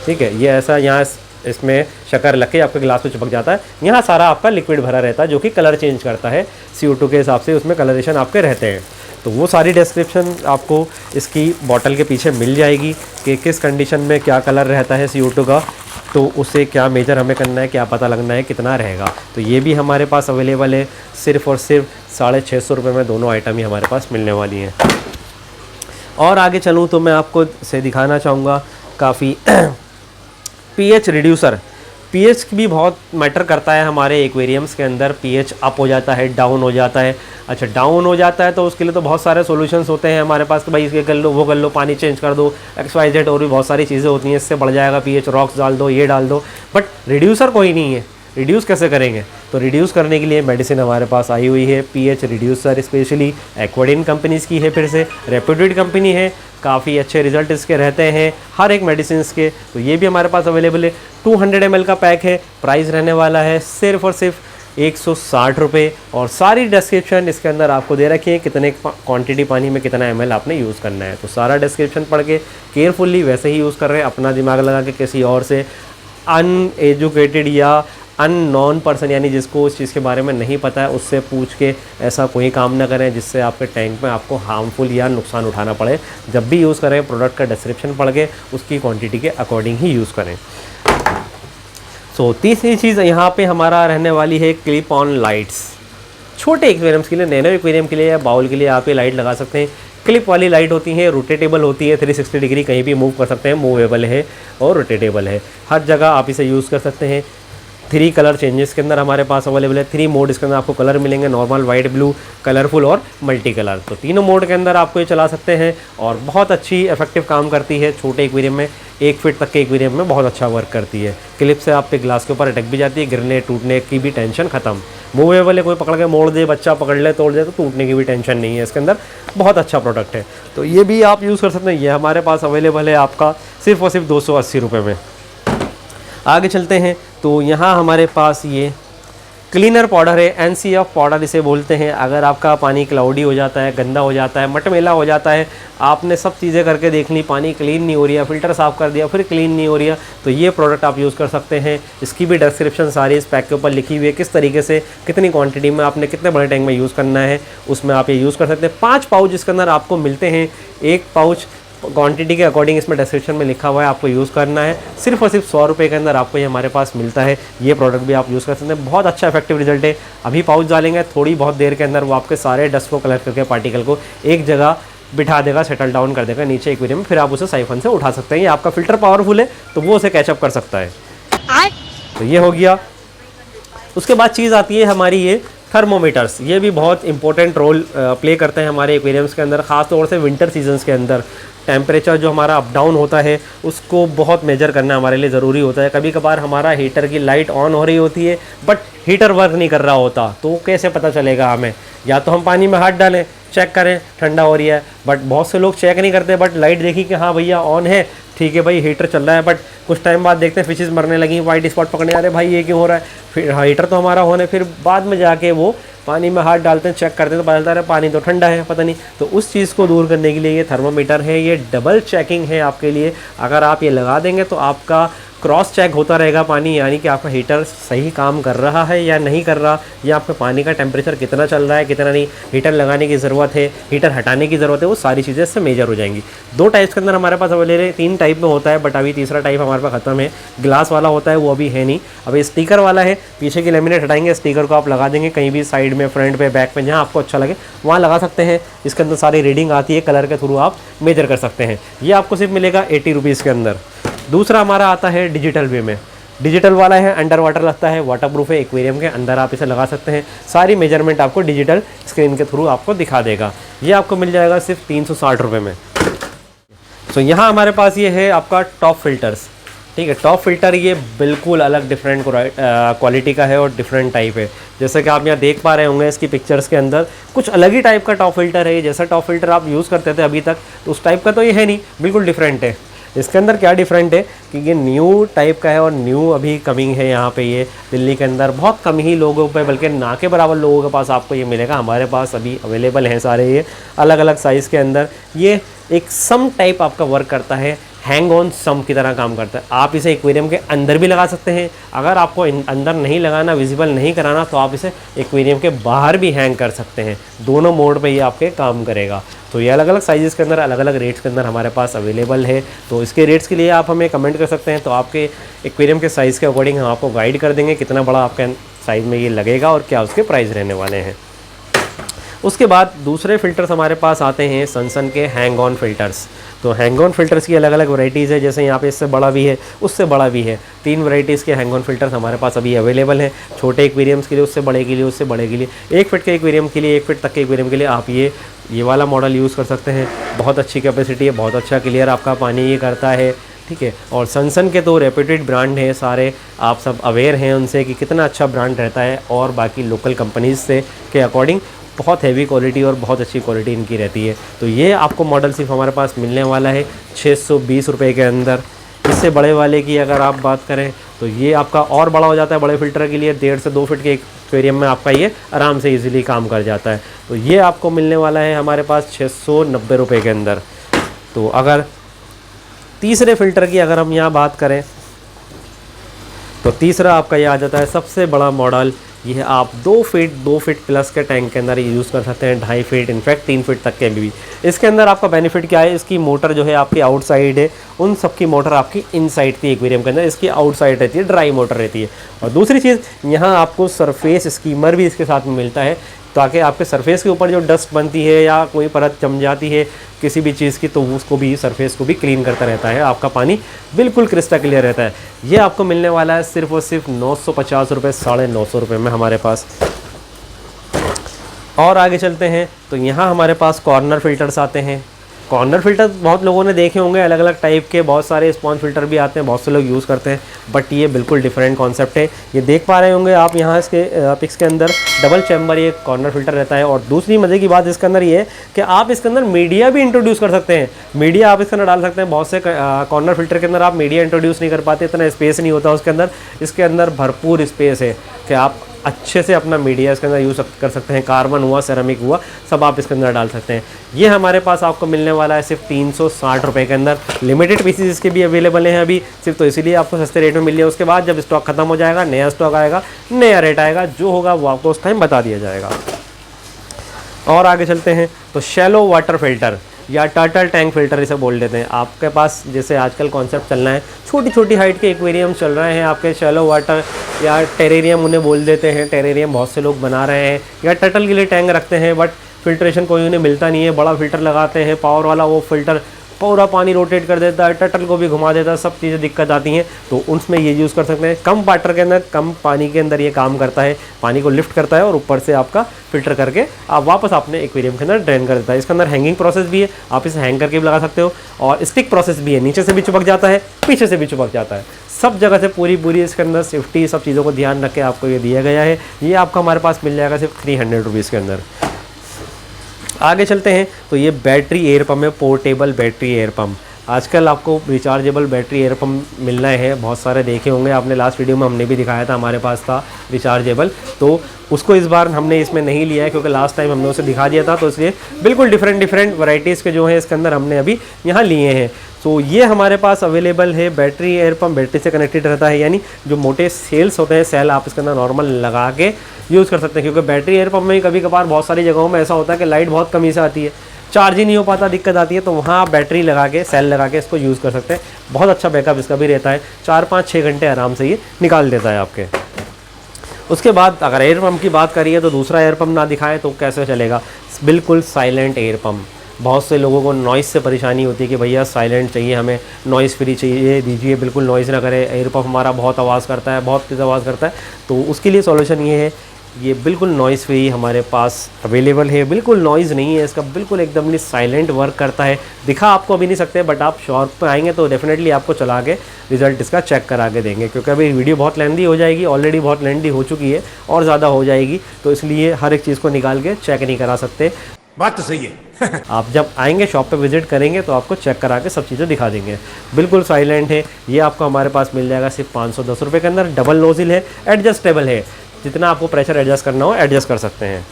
ठीक है। ये ऐसा यहाँ इसमें शक्कर लग के आपके गिलास में चिपक जाता है। यहाँ सारा आपका लिक्विड भरा रहता है जो कि कलर चेंज करता है CO2 के हिसाब से, उसमें कलरेशन आपके रहते हैं। तो वो सारी डिस्क्रिप्शन आपको इसकी बॉटल के पीछे मिल जाएगी कि किस कंडीशन में क्या कलर रहता है CO2 का, तो उसे क्या मेजर हमें करना है, क्या पता लगना है कितना रहेगा। तो ये भी हमारे पास अवेलेबल है, सिर्फ़ और सिर्फ 650 रुपये में दोनों आइटम ही हमारे पास मिलने वाली हैं। और आगे चलूँ तो मैं आपको से दिखाना चाहूँगा काफ़ी pH रिड्यूसर। pH भी बहुत मैटर करता है हमारे एक्वेरियम्स के अंदर। pH अप हो जाता है, डाउन हो जाता है। अच्छा, डाउन हो जाता है तो उसके लिए तो बहुत सारे सॉल्यूशंस होते हैं हमारे पास कि भाई इसके कर लो, वो कर लो, पानी चेंज कर दो, XYZ, और भी बहुत सारी चीज़ें होती हैं, इससे बढ़ जाएगा pH, रॉक्स डाल दो, ये डाल दो। बट रिड्यूसर कोई नहीं है। रिड्यूस कैसे करेंगे? तो रिड्यूस करने के लिए मेडिसिन हमारे पास आई हुई है, pH रिड्यूसर, स्पेशली एक्वाडिन कंपनीज़ की है, फिर से रेप्यूटेड कंपनी है, काफ़ी अच्छे रिजल्ट इसके रहते हैं हर एक मेडिसिन के। तो ये भी हमारे पास अवेलेबल है। 200 ml का पैक है, प्राइस रहने वाला है सिर्फ और सिर्फ 160 रुपये। और सारी डिस्क्रिप्शन इसके अंदर आपको दे रखी है, कितने क्वांटिटी पानी में कितना ml आपने यूज़ करना है। तो सारा डिस्क्रिप्शन पढ़ के केयरफुली वैसे ही यूज़ कर रहे हैं, अपना दिमाग लगा के किसी और से अनएजुकेटेड या अननोन पर्सन, यानी जिसको उस चीज़ के बारे में नहीं पता है, उससे पूछ के ऐसा कोई काम ना करें जिससे आपके टैंक में आपको हार्मफुल या नुकसान उठाना पड़े। जब भी यूज़ करें प्रोडक्ट का डिस्क्रिप्शन पढ़ के उसकी क्वांटिटी के अकॉर्डिंग ही यूज़ करें। सो तीसरी चीज़ यहाँ पे हमारा रहने वाली है क्लिप ऑन लाइट्स। छोटे एक्वेरियम्स के लिए, नैनो एक्वेरियम के लिए या बाउल के लिए आप ये लाइट लगा सकते हैं। क्लिप वाली लाइट होती है, रोटेटेबल होती है, 360 डिग्री कहीं भी मूव कर सकते हैं, मूवेबल है और रोटेटेबल है, हर जगह आप इसे यूज़ कर सकते हैं। 3 कलर चेंजेस के अंदर हमारे पास अवेलेबल है। 3 मोड इसके अंदर आपको कलर मिलेंगे, नॉर्मल, वाइट, ब्लू, कलरफुल और मल्टी कलर। तो तीनों मोड के अंदर आपको ये चला सकते हैं और बहुत अच्छी इफेक्टिव काम करती है। छोटे एक्वेरियम में, 1 फीट तक के एक्वेरियम में बहुत अच्छा वर्क करती है। क्लिप से आपके ग्लास के ऊपर अटक भी जाती है, गिरने टूटने की भी टेंशन खत्म। मूवेबल है, कोई पकड़ के मोड़ दे, बच्चा पकड़ ले, तोड़ दे, तो टूटने की भी टेंशन नहीं है इसके अंदर। बहुत अच्छा प्रोडक्ट है, तो ये भी आप यूज़ कर सकते हैं। ये हमारे पास अवेलेबल है आपका सिर्फ और सिर्फ 280 रुपये में। आगे चलते हैं तो यहाँ हमारे पास ये क्लीनर पाउडर है, NCF पाउडर इसे बोलते हैं। अगर आपका पानी क्लाउडी हो जाता है, गंदा हो जाता है, मटमेला हो जाता है, आपने सब चीज़ें करके देख ली, पानी क्लीन नहीं हो रही है, फ़िल्टर साफ़ कर दिया फिर क्लीन नहीं हो रही है, तो ये प्रोडक्ट आप यूज़ कर सकते हैं। इसकी भी डिस्क्रिप्शन सारी इस पैक के ऊपर लिखी हुई है, किस तरीके से, कितनी क्वांटिटी में आपने कितने बड़े टैंक में यूज़ करना है, उसमें आप ये यूज़ कर सकते हैं। 5 पाउच इसके अंदर आपको मिलते हैं, 1 पाउच क्वांटिटी के अकॉर्डिंग इसमें डिस्क्रिप्शन में लिखा हुआ है, आपको यूज़ करना है। सिर्फ और सिर्फ 100 रुपये के अंदर आपको ये हमारे पास मिलता है। ये प्रोडक्ट भी आप यूज़ कर सकते हैं, बहुत अच्छा इफेक्टिव रिजल्ट है। अभी पाउच डालेंगे, थोड़ी बहुत देर के अंदर वो आपके सारे डस्ट को कलेक्ट करके पार्टिकल को एक जगह बिठा देगा, सेटल डाउन कर देगा नीचे एक्वेरियम में, फिर आप उसे साइफन से उठा सकते हैं। ये आपका फ़िल्टर पावरफुल है तो वो उसे कैचअप कर सकता है। तो ये हो गया। उसके बाद चीज़ आती है हमारी ये थर्मोमीटर्स। ये भी बहुत इंपॉर्टेंट रोल प्ले करते हैं हमारे एक्वेरियम्स के अंदर, ख़ास तौर से विंटर सीजन्स के अंदर। टेम्परेचर जो हमारा अप डाउन होता है उसको बहुत मेजर करना हमारे लिए ज़रूरी होता है। कभी कभार हमारा हीटर की लाइट ऑन हो रही होती है बट हीटर वर्क नहीं कर रहा होता, तो कैसे पता चलेगा हमें? या तो हम पानी में हाथ डालें, चेक करें ठंडा हो रही है, बट बहुत से लोग चेक नहीं करते, बट लाइट देखी कि हाँ भैया ऑन है, ठीक है भाई हीटर चल रहा है, बट कुछ टाइम बाद देखते हैं फिशेस मरने लगी, वाइट स्पॉट पकड़ने आ रहे, भाई ये क्यों हो रहा है? फिर हीटर तो हमारा ऑन है, फिर बाद में जाके वो पानी में हाथ डालते हैं, चेक करते हैं तो पता चलता है पानी तो ठंडा है, पता नहीं। तो उस चीज़ को दूर करने के लिए ये थर्मोमीटर है, ये डबल चेकिंग है आपके लिए। अगर आप ये लगा देंगे तो आपका क्रॉस चेक होता रहेगा पानी, यानी कि आपका हीटर सही काम कर रहा है या नहीं कर रहा, या आपके पानी का टेम्परेचर कितना चल रहा है कितना नहीं, हीटर लगाने की ज़रूरत है, हीटर हटाने की ज़रूरत है, वो सारी चीज़ें इससे मेजर हो जाएंगी। 2 टाइप्स के अंदर हमारे पास अवेलेबल है, 3 टाइप में होता है, बट अभी तीसरा टाइप हमारे पास ख़त्म है। ग्लास वाला होता है वो अभी है नहीं, अभी स्टिकर वाला है। पीछे की लेमिनेट हटाएंगे, स्टिकर को आप लगा देंगे कहीं भी साइड में, फ्रंट पे, बैक पे, जहाँ आपको अच्छा लगे वहाँ लगा सकते हैं। इसके अंदर सारी रीडिंग आती है, कलर के थ्रू आप मेजर कर सकते हैं। ये आपको सिर्फ मिलेगा 80 रुपीज़ के अंदर। दूसरा हमारा आता है डिजिटल वे में। डिजिटल वाला है, अंडर वाटर लगता है, वाटर प्रूफ है, एक्वेरियम के अंदर आप इसे लगा सकते हैं। सारी मेजरमेंट आपको डिजिटल स्क्रीन के थ्रू आपको दिखा देगा। ये आपको मिल जाएगा सिर्फ 360 रुपये में। सो यहाँ हमारे पास ये है आपका टॉप फिल्टर्स, ठीक है। टॉप फिल्टर ये बिल्कुल अलग डिफरेंट क्वालिटी का है और डिफरेंट टाइप है। जैसे कि आप यहाँ देख पा रहे होंगे इसकी पिक्चर्स के अंदर कुछ अलग ही टाइप का टॉप फिल्टर है। जैसा टॉप फिल्टर आप यूज़ करते थे अभी तक, तो उस टाइप का तो ये है नहीं, बिल्कुल डिफरेंट है। इसके अंदर क्या डिफरेंट है कि ये न्यू टाइप का है और न्यू अभी कमिंग है यहाँ पे। ये दिल्ली के अंदर बहुत कम ही लोगों पे, बल्कि ना के बराबर लोगों के पास आपको ये मिलेगा। हमारे पास अभी अवेलेबल हैं सारे ये अलग अलग साइज़ के अंदर। ये एक सम टाइप आपका वर्क करता है, हैंग ऑन सम की तरह काम करता है। आप इसे एक्वेरियम के अंदर भी लगा सकते हैं। अगर आपको अंदर नहीं लगाना, विजिबल नहीं कराना, तो आप इसे एक्वेरियम के बाहर भी हैंग कर सकते हैं। दोनों मोड पे ये आपके काम करेगा। तो ये अलग अलग साइज़ के अंदर, अलग अलग रेट्स के अंदर हमारे पास अवेलेबल है। तो इसके रेट्स के लिए आप हमें कमेंट कर सकते हैं। तो आपके एक्वेरियम के साइज़ के अकॉर्डिंग हम आपको गाइड कर देंगे कितना बड़ा आपके साइज़ में ये लगेगा और क्या उसके प्राइस रहने वाले हैं। उसके बाद दूसरे फ़िल्टर्स हमारे पास आते हैं सनसन के हैंग ऑन फ़िल्टर्स। तो हैंग ऑन फ़िल्टर्स की अलग अलग वैराइटीज़ है। जैसे यहाँ पे इससे बड़ा भी है, उससे बड़ा भी है। 3 वैराइटीज़ के हैंग ऑन फ़िल्टर्स हमारे पास अभी अवेलेबल हैं। छोटे एक्वेरियम्स के लिए, उससे बड़े के लिए, उससे बड़े के लिए, 1 फीट के एक्वेरियम के लिए, 1 फीट तक के एक्वेरियम के लिए आप ये वाला मॉडल यूज़ कर सकते हैं। बहुत अच्छी कैपेसिटी है, बहुत अच्छा क्लियर आपका पानी ये करता है, ठीक है। और सनसन के तो रेप्यूटेड ब्रांड हैं सारे, आप सब अवेयर हैं उनसे कि कितना अच्छा ब्रांड रहता है और बाकी लोकल कंपनीज़ से के अकॉर्डिंग बहुत हैवी क्वालिटी और बहुत अच्छी क्वालिटी इनकी रहती है। तो ये आपको मॉडल सिर्फ हमारे पास मिलने वाला है 620 रुपये के अंदर। इससे बड़े वाले की अगर आप बात करें तो ये आपका और बड़ा हो जाता है। बड़े फ़िल्टर के लिए 1.5 से 2 फीट के एक्वेरियम में आपका ये आराम से इजीली काम कर जाता है। तो ये आपको मिलने वाला है हमारे पास 690 रुपये के अंदर। तो अगर तीसरे फ़िल्टर की अगर हम यहाँ बात करें तो तीसरा आपका ये आ जाता है सबसे बड़ा मॉडल। ये आप 2 फीट प्लस के टैंक के अंदर यूज़ कर सकते हैं, 2.5 फीट, इनफैक्ट 3 फीट तक के भी। इसके अंदर आपका बेनिफिट क्या है, इसकी मोटर जो है आपकी आउटसाइड है, उन सब की मोटर आपकी इनसाइड थी एक्वेरियम के अंदर, इसकी आउटसाइड रहती है, ड्राई मोटर रहती है। और दूसरी चीज़, यहाँ आपको सरफेस स्कीमर भी इसके साथ में मिलता है, ताकि आपके सरफेस के ऊपर जो डस्ट बनती है या कोई परत जम जाती है किसी भी चीज़ की, तो उसको भी, सरफेस को भी क्लीन करता रहता है। आपका पानी बिल्कुल क्रिस्टल क्लियर रहता है। ये आपको मिलने वाला है सिर्फ और सिर्फ 950 रुपये, 950 रुपये में हमारे पास। और आगे चलते हैं तो यहाँ हमारे पास कॉर्नर फ़िल्टर्स आते हैं। कॉर्नर फ़िल्टर बहुत लोगों ने देखे होंगे, अलग अलग टाइप के बहुत सारे स्पॉन्ज फ़िल्टर भी आते हैं, बहुत से लोग यूज़ करते हैं, बट ये बिल्कुल डिफरेंट कॉन्सेप्ट है। ये देख पा रहे होंगे आप यहाँ इसके पिक्स के अंदर डबल चैम्बर ये कॉर्नर फ़िल्टर रहता है। और दूसरी मज़े की बात इसके अंदर ये है कि आप इसके अंदर मीडिया भी इंट्रोड्यूस कर सकते हैं। मीडिया आप इसके अंदर डाल सकते हैं। बहुत से कॉर्नर फ़िल्टर के अंदर आप मीडिया इंट्रोड्यूस नहीं कर पाते, इतना स्पेस नहीं होता उसके अंदर। इसके अंदर भरपूर स्पेस है कि आप अच्छे से अपना मीडिया इसके अंदर यूज़ कर सकते हैं। कार्बन हुआ, सेरामिक हुआ, सब आप इसके अंदर डाल सकते हैं। ये हमारे पास आपको मिलने वाला है सिर्फ 360 रुपये के अंदर। लिमिटेड पीसीज इसके भी अवेलेबल हैं अभी, सिर्फ तो इसीलिए आपको सस्ते रेट में मिल रहा है। उसके बाद जब स्टॉक खत्म हो जाएगा, नया स्टॉक आएगा, नया रेट आएगा, जो होगा वो आपको उस टाइम बता दिया जाएगा। और आगे चलते हैं तो शैलो वाटर फिल्टर या टर्टल टैंक फ़िल्टर इसे बोल देते हैं। आपके पास जैसे आजकल कॉन्सेप्ट चलना है, छोटी छोटी हाइट के एक्वेरियम चल रहे हैं आपके, शैलो वाटर या टेरेरियम उन्हें बोल देते हैं। टेरेरियम बहुत से लोग बना रहे हैं, या टर्टल के लिए टैंक रखते हैं, बट फिल्ट्रेशन कोई उन्हें मिलता नहीं है। बड़ा फ़िल्टर लगाते हैं पावर वाला, वो फ़िल्टर पूरा पानी रोटेट कर देता है, टर्टल को भी घुमा देता है, सब चीज़ें दिक्कत आती हैं। तो उसमें ये यूज़ कर सकते हैं। कम वाटर के अंदर, कम पानी के अंदर ये काम करता है, पानी को लिफ्ट करता है और ऊपर से आपका फ़िल्टर करके आप वापस अपने एक्वेरियम के अंदर ड्रेन कर देता है। इसके अंदर हैंगिंग प्रोसेस भी है, आप इसे हैंग करके भी लगा सकते हो, और स्टिक प्रोसेस भी है, नीचे से भी चिपक जाता है, पीछे से भी चिपक जाता है, सब जगह से पूरी इसके अंदर सेफ्टी, सब चीज़ों को ध्यान रख के आपको ये दिया गया है। ये आपको हमारे पास मिल जाएगा सिर्फ 300 रुपीज़ के अंदर। आगे चलते हैं तो ये बैटरी एयर पम्प है, पोर्टेबल बैटरी एयर पम्प। आजकल आपको रिचार्जेबल बैटरी एयर पम्प मिल रहे हैं, बहुत सारे देखे होंगे आपने, लास्ट वीडियो में हमने भी दिखाया था, हमारे पास था रिचार्जेबल। तो उसको इस बार हमने इसमें नहीं लिया है क्योंकि लास्ट टाइम हमने उसे दिखा दिया था, तो इसलिए बिल्कुल डिफरेंट वैराइटीज़ के जो हैं इसके अंदर हमने अभी यहाँ लिए हैं। तो ये हमारे पास अवेलेबल है। बैटरी एयर पम्प बैटरी से कनेक्टेड रहता है, यानी जो मोटे सेल्स होते हैं, सेल आप इसके अंदर नॉर्मल लगा के यूज़ कर सकते हैं। क्योंकि बैटरी एयर पम्प में कभी कभार बहुत सारी जगहों में ऐसा होता है कि लाइट बहुत कमी से आती है, चार्ज ही नहीं हो पाता, दिक्कत आती है, तो वहाँ आप बैटरी लगा के, सेल लगा के इसको यूज़ कर सकते हैं। बहुत अच्छा बैकअप इसका भी रहता है, 4-5-6 घंटे आराम से ये निकाल देता है आपके। उसके बाद अगर एयर पम्प की बात करिए तो दूसरा एयर पम्प ना दिखाएं तो कैसे चलेगा। बिल्कुल साइलेंट एयर पम्प। बहुत से लोगों को नॉइज़ से परेशानी होती है कि भैया साइलेंट चाहिए, हमें नॉइज़ फ्री चाहिए, दीजिए, बिल्कुल नॉइज़ ना करे, एयर पम्प हमारा बहुत आवाज़ करता है, बहुत तेज़ आवाज़ करता है। तो उसके लिए सॉल्यूशन ये है, ये बिल्कुल नॉइज़ फ्री हमारे पास अवेलेबल है, बिल्कुल नॉइज़ नहीं है इसका, बिल्कुल एकदम साइलेंट वर्क करता है। दिखा आपको अभी नहीं सकते, बट आप शॉप पे आएंगे तो डेफिनेटली आपको चला के रिज़ल्ट इसका चेक करा के देंगे, क्योंकि अभी वीडियो बहुत लेंदी हो जाएगी, ऑलरेडी बहुत लेंदी हो चुकी है और ज़्यादा हो जाएगी, तो इसलिए हर एक चीज़ को निकाल के चेक नहीं करा सकते। बात तो सही है। आप जब आएंगे शॉप पे विजिट करेंगे तो आपको चेक करा के सब चीज़ें दिखा देंगे। बिल्कुल साइलेंट है। ये आपको हमारे पास मिल जाएगा सिर्फ 510 रुपये के अंदर। डबल नोजिल है, एडजस्टेबल है, जितना आपको प्रेशर एडजस्ट करना हो एडजस्ट कर सकते हैं।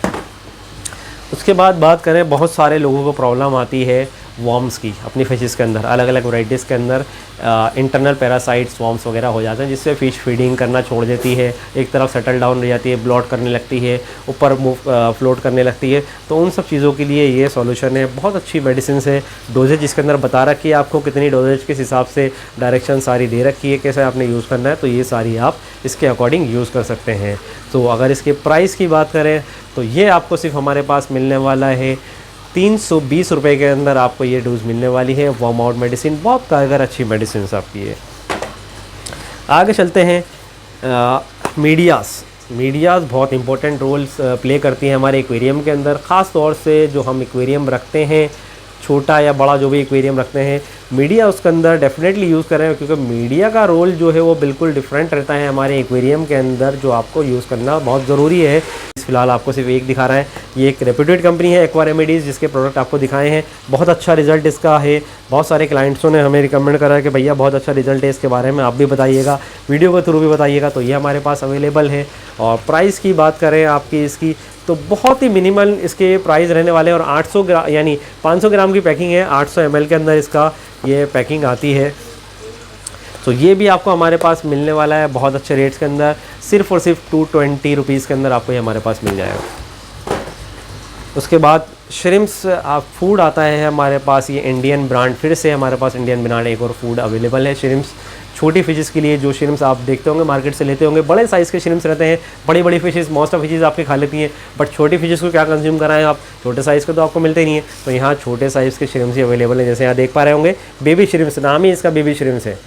उसके बाद बात करें, बहुत सारे लोगों को प्रॉब्लम आती है वॉर्म्स की अपनी फिशेस के अंदर, अलग अलग वैराइटीज़ के अंदर इंटरनल पैरासाइट्स वॉर्म्स वगैरह हो जाते हैं, जिससे फ़िश फीडिंग करना छोड़ देती है, एक तरफ सेटल डाउन रह जाती है, ब्लॉट करने लगती है, ऊपर फ्लोट करने लगती है। तो उन सब चीज़ों के लिए ये सॉल्यूशन है। बहुत अच्छी मेडिसिन है। डोजेज इसके अंदर बता रखी है आपको, कितनी डोजेज किस हिसाब से, डायरेक्शन सारी दे रखी है, कैसे आपने यूज़ करना है, तो ये सारी आप इसके अकॉर्डिंग यूज़ कर सकते हैं। तो अगर इसके प्राइस की बात करें तो ये आपको सिर्फ हमारे पास मिलने वाला है 320 रुपये के अंदर। आपको ये डोज मिलने वाली है। वॉर्म आउट मेडिसिन, बहुत कारगर अच्छी मेडिसिन आपकी है। आगे चलते हैं। मीडियाज़ बहुत इंपॉर्टेंट रोल्स प्ले करती हैं हमारे एक्वेरियम के अंदर। ख़ास तौर से जो हम एक्वेरियम रखते हैं, छोटा या बड़ा जो भी एक्वेरियम रखते हैं, मीडिया उसके अंदर डेफिनेटली यूज़ करें, क्योंकि मीडिया का रोल जो है वो बिल्कुल डिफरेंट रहता है हमारे एक्वेरियम के अंदर, जो आपको यूज़ करना बहुत ज़रूरी है। फिलहाल आपको सिर्फ एक दिखा रहा है। ये एक रेप्यूटेड कंपनी है एक्वा रेमेडीज़, जिसके प्रोडक्ट आपको दिखाए हैं। बहुत अच्छा रिजल्ट इसका है। बहुत सारे क्लाइंट्सों ने हमें रिकमेंड करा है कि भैया बहुत अच्छा रिजल्ट है, इसके बारे में आप भी बताइएगा, वीडियो के थ्रू भी बताइएगा। तो ये हमारे पास अवेलेबल है। और प्राइस की बात करें आपकी इसकी, तो बहुत ही मिनिमल इसके प्राइस रहने वाले हैं। और 800 ग्राम यानी 500 ग्राम की पैकिंग है, 800 ml के अंदर इसका ये पैकिंग आती है। तो ये भी आपको हमारे पास मिलने वाला है बहुत अच्छे रेट्स के अंदर, सिर्फ और सिर्फ 220 रुपीज़ के अंदर आपको ये हमारे पास मिल जाएगा। उसके बाद श्रिम्प्स फूड आता है हमारे पास, ये इंडियन ब्रांड, फिर से हमारे पास इंडियन ब्रांड एक और फूड अवेलेबल है। श्रिम्प्स छोटी फिशेस के लिए, जो श्रिम्प्स आप देखते होंगे मार्केट से लेते होंगे, बड़े साइज़ के श्रिम्प्स रहते हैं। बड़ी बड़ी फिशेस मोस्ट ऑफ फिशेस आपके खा लेती हैं, बट छोटी फिशेस को क्या कंज्यूम कराएं आप, छोटे साइज़ के तो आपको मिलते ही नहीं है। तो यहाँ छोटे साइज़ के श्रिम्प्स ही अवेलेबल हैं। जैसे यहाँ देख पा रहे होंगे बेबी श्रिम्प्स, नाम ही इसका बेबी श्रिम्प्स है।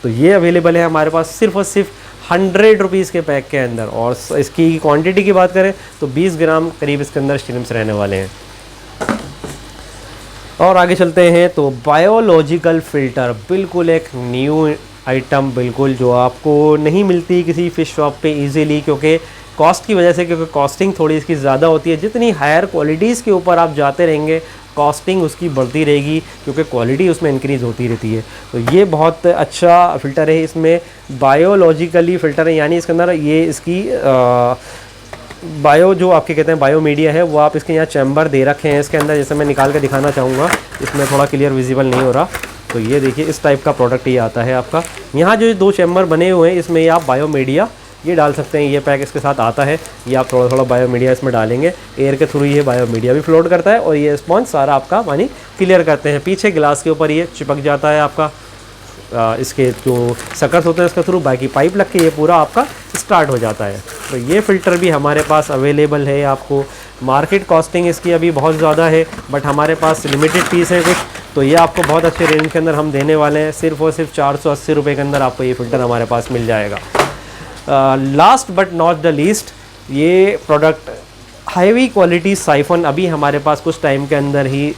तो ये अवेलेबल है हमारे पास सिर्फ और सिर्फ 100 रुपीज़ के पैक के अंदर। और इसकी क्वांटिटी की बात करें तो 20 ग्राम करीब इसके अंदर श्रिम्प्स रहने वाले हैं। और आगे चलते हैं तो बायोलॉजिकल फ़िल्टर, बिल्कुल एक न्यू आइटम, बिल्कुल जो आपको नहीं मिलती किसी फ़िश शॉप पे इजीली, क्योंकि कॉस्ट की वजह से, क्योंकि कॉस्टिंग थोड़ी इसकी ज़्यादा होती है। जितनी हायर क्वालिटीज़ के ऊपर आप जाते रहेंगे, कॉस्टिंग उसकी बढ़ती रहेगी, क्योंकि क्वालिटी उसमें इंक्रीज़ होती रहती है। तो ये बहुत अच्छा फ़िल्टर है। इसमें बायोलॉजिकली फ़िल्टर है, यानी इसके अंदर ये इसकी बायो जो आपके कहते हैं बायो मीडिया है, वो आप इसके यहाँ चैम्बर दे रखे हैं इसके अंदर। जैसे मैं निकाल के दिखाना चाहूँगा, इसमें थोड़ा क्लियर विजिबल नहीं हो रहा। तो ये देखिए इस टाइप का प्रोडक्ट ये आता है आपका। यहाँ जो 2 चैम्बर बने हुए हैं, इसमें ये आप बायो मीडिया ये डाल सकते हैं। ये पैक इसके साथ आता है। ये आप थोड़ा थोड़ा बायो मीडिया इसमें डालेंगे, एयर के थ्रू ये बायो मीडिया भी फ्लोट करता है, और ये स्पॉन्ज सारा आपका पानी क्लियर करते हैं। पीछे गिलास के ऊपर ये चिपक जाता है आपका, इसके जो सकर्स होते हैं इसके थ्रू, बाकी पाइप लग के ये पूरा आपका स्टार्ट हो जाता है। तो ये फ़िल्टर भी हमारे पास अवेलेबल है। आपको मार्केट कॉस्टिंग इसकी अभी बहुत ज़्यादा है, बट हमारे पास लिमिटेड पीस है कुछ, तो ये आपको बहुत अच्छे रेंज के अंदर हम देने वाले हैं। सिर्फ और सिर्फ 480 रुपये के अंदर आपको ये फ़िल्टर हमारे पास मिल जाएगा। Last but not the least, ये प्रोडक्ट हैवी क्वालिटी साइफन अभी हमारे पास कुछ टाइम के अंदर ही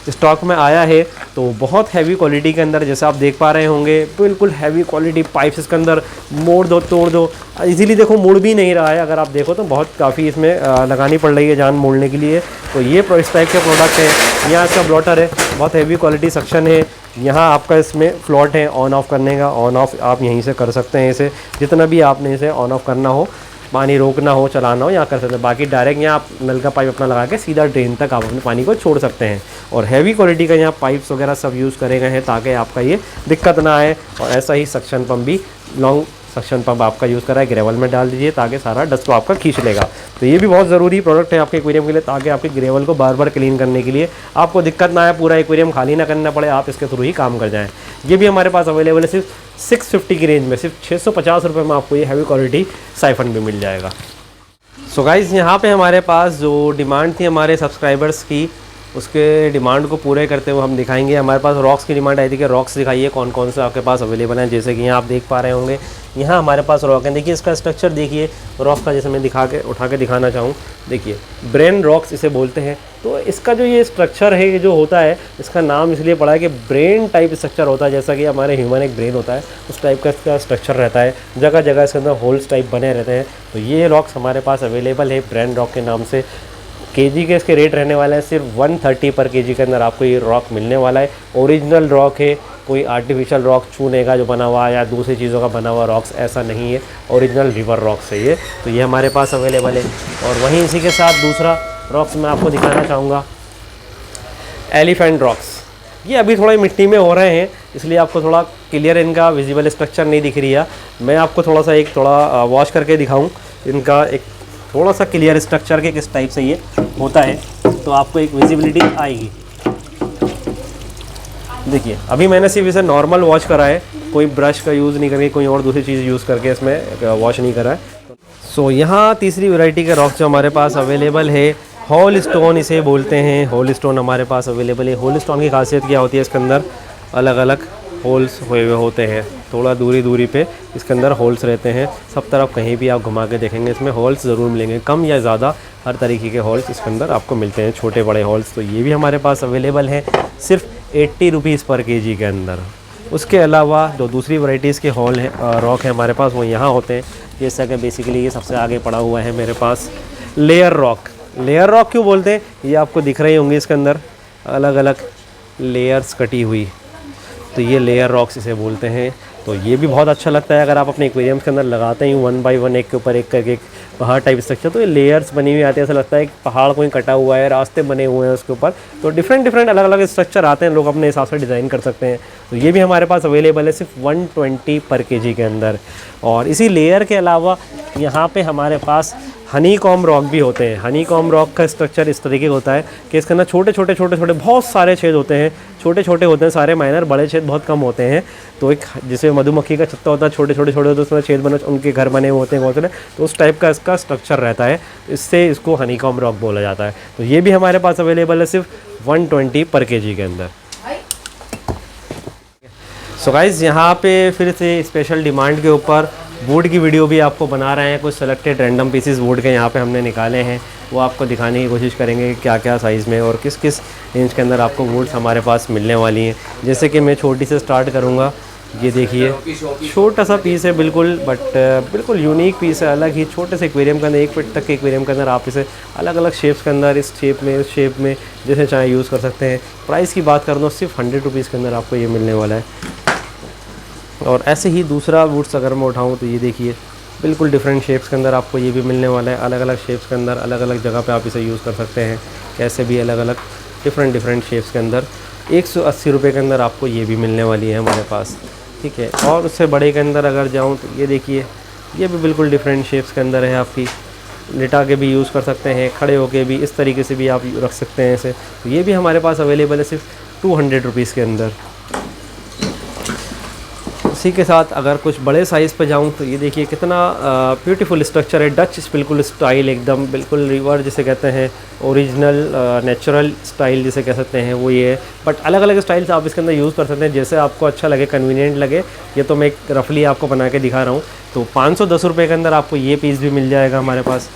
स्टॉक में आया है। तो बहुत हैवी क्वालिटी के अंदर, जैसे आप देख पा रहे होंगे, बिल्कुल हैवी क्वालिटी पाइप्स इसके अंदर, मोड़ दो तोड़ दो, इजीली देखो मुड़ भी नहीं रहा है। अगर आप देखो तो बहुत काफ़ी इसमें लगानी पड़ रही है जान मोड़ने के लिए। तो ये इस टाइप के प्रोडक्ट है। यहाँ इसका ब्लॉटर है, बहुत हैवी क्वालिटी सक्शन है। यहाँ आपका इसमें फ्लॉट है ऑन ऑफ करने का, ऑन ऑफ आप यहीं से कर सकते हैं। इसे जितना भी आपने इसे ऑन ऑफ करना हो, पानी रोकना हो, चलाना हो, यहाँ कर सकते हैं। बाकी डायरेक्ट यहाँ आप नल का पाइप अपना लगा के सीधा ड्रेन तक आप अपने पानी को छोड़ सकते हैं। और हैवी क्वालिटी का यहाँ पाइप्स वगैरह सब यूज़ करे गए हैं ताकि आपका ये दिक्कत ना आए। और ऐसा ही सक्शन पंप भी, लॉन्ग सक्शन पंप आपका यूज़ करा है, ग्रेवल में डाल दीजिए ताकि सारा डस्ट को आपका खींच लेगा। तो ये भी बहुत ज़रूरी प्रोडक्ट है आपके एक्वेरियम के लिए, ताकि आपके ग्रेवल को बार बार क्लीन करने के लिए आपको दिक्कत ना आए, पूरा एक्वेरियम खाली ना करना पड़े, आप इसके थ्रू ही काम कर जाएँ। ये भी हमारे पास अवेलेबल है सिर्फ 650 की रेंज में, सिर्फ 650 रुपये में आपको ये हैवी क्वालिटी साइफन भी मिल जाएगा। सो गाइज़, यहाँ पे हमारे पास जो डिमांड थी हमारे सब्सक्राइबर्स की, उसके डिमांड को पूरे करते हुए हम दिखाएंगे। हमारे पास रॉक्स की डिमांड आई थी कि रॉक्स दिखाइए कौन कौन से आपके पास अवेलेबल हैं। जैसे कि यहाँ आप देख पा रहे होंगे, यहाँ हमारे पास रॉक है। देखिए इसका स्ट्रक्चर देखिए रॉक का, जैसे मैं उठा के दिखाना चाहूँ, देखिए ब्रेन रॉक्स इसे बोलते हैं। तो इसका जो ये स्ट्रक्चर है, ये जो होता है, इसका नाम इसलिए पड़ा है कि ब्रेन टाइप स्ट्रक्चर होता है। जैसा कि हमारे ह्यूमन एक ब्रेन होता है, उस टाइप का इसका स्ट्रक्चर रहता है। जगह जगह इसके अंदर होल्स टाइप बने रहते हैं। तो ये रॉक्स हमारे पास अवेलेबल है ब्रेन रॉक के नाम से। केजी के इसके रेट रहने वाला है सिर्फ 130 पर केजी के अंदर आपको ये रॉक मिलने वाला है। ओरिजिनल रॉक है, कोई आर्टिफिशियल रॉक चूने का जो बना हुआ या दूसरी चीज़ों का बना हुआ रॉक्स ऐसा नहीं है, ओरिजिनल रिवर रॉक्स है ये। तो ये हमारे पास अवेलेबल है। और वहीं इसी के साथ दूसरा रॉक्स मैं आपको दिखाना चाहूँगा, एलिफेंट रॉक्स। ये अभी थोड़ा मिट्टी में हो रहे हैं, इसलिए आपको थोड़ा क्लियर इनका विजिबल स्ट्रक्चर नहीं दिख रही है। मैं आपको थोड़ा वॉश करके दिखाऊँ इनका एक थोड़ा सा क्लियर स्ट्रक्चर के किस टाइप से ये होता है, तो आपको एक विजिबिलिटी आएगी। देखिए अभी मैंने सिर्फ इसे नॉर्मल वॉश करा है, कोई ब्रश का यूज़ नहीं करके, कोई और दूसरी चीज़ यूज़ करके इसमें वॉश नहीं करा है। सो यहाँ तीसरी वैरायटी के रॉक्स जो हमारे पास अवेलेबल है, होल स्टोन इसे बोलते हैं। होल स्टोन हमारे पास अवेलेबल है। होल स्टोन की खासियत क्या होती है, इसके अंदर अलग अलग होल्स हुए हुए होते हैं। थोड़ा दूरी पे इसके अंदर होल्स रहते हैं। सब तरफ कहीं भी आप घुमा के देखेंगे इसमें होल्स ज़रूर मिलेंगे, कम या ज़्यादा हर तरीके के होल्स इसके अंदर आपको मिलते हैं, छोटे बड़े होल्स। तो ये भी हमारे पास अवेलेबल है सिर्फ 80 रुपीज़ पर केजी के अंदर। उसके अलावा जो दूसरी वैराइटीज़ के होल है रॉक है हमारे पास, वो यहाँ होते हैं। जैसा कि बेसिकली ये सबसे आगे पड़ा हुआ है मेरे पास लेयर रॉक। लेयर रॉक क्यों बोलते हैं, ये आपको दिख रही होंगी इसके अंदर अलग अलग लेयर्स कटी हुई, तो ये लेयर रॉक्स इसे बोलते हैं। तो ये भी बहुत अच्छा लगता है अगर आप अपने एक्वेरियम के अंदर लगाते हैं 1 बाय 1 एक के ऊपर एक करके एक पहाड़ टाइप स्ट्रक्चर। तो ये लेयर्स बनी हुई आती है, ऐसा लगता है कि पहाड़ कोई कटा हुआ है, रास्ते बने हुए हैं उसके ऊपर। तो डिफरेंट अलग अलग स्ट्रक्चर आते हैं, लोग अपने हिसाब से डिज़ाइन कर सकते हैं। तो ये भी हमारे पास अवेलेबल है सिर्फ 120 पर केजी के अंदर। और इसी लेयर के अलावा यहाँ पे हमारे पास हनी कॉम रॉक भी होते हैं। हनी कॉम रॉक का स्ट्रक्चर इस तरीके का होता है कि इसके अंदर छोटे छोटे बहुत सारे छेद होते हैं, छोटे होते हैं सारे, माइनर, बड़े छेद बहुत कम होते हैं। तो एक जैसे मधुमक्खी का छत्ता होता है, छोटे होते हैं, उसमें छेद बने, उनके घर बने हुए होते हैं बहुत सारे, तो उस टाइप का इसका स्ट्रक्चर रहता है। इससे इसको हनी कॉम रॉक बोला जाता है। तो ये भी हमारे पास अवेलेबल है सिर्फ 120 पर केजी के अंदर। सो गाइज़ यहाँ पे फिर से स्पेशल डिमांड के ऊपर वुड की वीडियो भी आपको बना रहे हैं। कुछ सेलेक्टेड रैंडम पीसेस वुड के यहाँ पे हमने निकाले हैं, वो आपको दिखाने की कोशिश करेंगे क्या क्या साइज़ में और किस किस रेंज के अंदर आपको वुड्स हमारे पास मिलने वाली हैं। जैसे कि मैं छोटी से स्टार्ट करूँगा। ये देखिए छोटा सा पीस है बिल्कुल, बट बिल्कुल यूनिक पीस है, अलग ही छोटे से एक्वेरियम के अंदर, 1 फीट तक के एक्वेरियम के अंदर आप इसे अलग अलग शेप्स के अंदर, इस शेप में, उस शेप में जैसे चाहे यूज़ कर सकते हैं। प्राइस की बात करूँ तो सिर्फ 100 रुपीज़ के अंदर आपको ये मिलने वाला है। और ऐसे ही दूसरा वुड्स अगर मैं उठाऊँ तो ये देखिए बिल्कुल डिफरेंट शेप्स के अंदर आपको ये भी मिलने वाला है। अलग अलग शेप्स के अंदर अलग अलग जगह पे आप इसे यूज़ कर सकते हैं, कैसे भी अलग अलग डिफरेंट शेप्स के अंदर 180 रुपये के अंदर आपको ये भी मिलने वाली है हमारे पास, ठीक है। और उससे बड़े के अंदर अगर जाऊँ तो ये देखिए, ये भी बिल्कुल डिफरेंट शेप्स के अंदर है। आपकी लिटा के भी यूज़ कर सकते हैं, खड़े होके भी, इस तरीके से भी आप रख सकते हैं इसे। तो ये भी हमारे पास अवेलेबल है सिर्फ 200 रुपीज़ के अंदर। इसी के साथ अगर कुछ बड़े साइज़ पे जाऊं तो ये देखिए कितना ब्यूटीफुल स्ट्रक्चर है। डच बिल्कुल स्टाइल, एकदम बिल्कुल रिवर जिसे कहते हैं, ओरिजिनल नेचुरल स्टाइल जिसे कह सकते हैं, वो ये है। बट अलग अलग स्टाइल्स आप इसके अंदर यूज़ कर सकते हैं, जैसे आपको अच्छा लगे, कन्वीनियंट लगे। ये तो मैं एक रफली आपको बना के दिखा रहा हूँ। तो 510 रुपये के अंदर आपको ये पीस भी मिल जाएगा हमारे पास।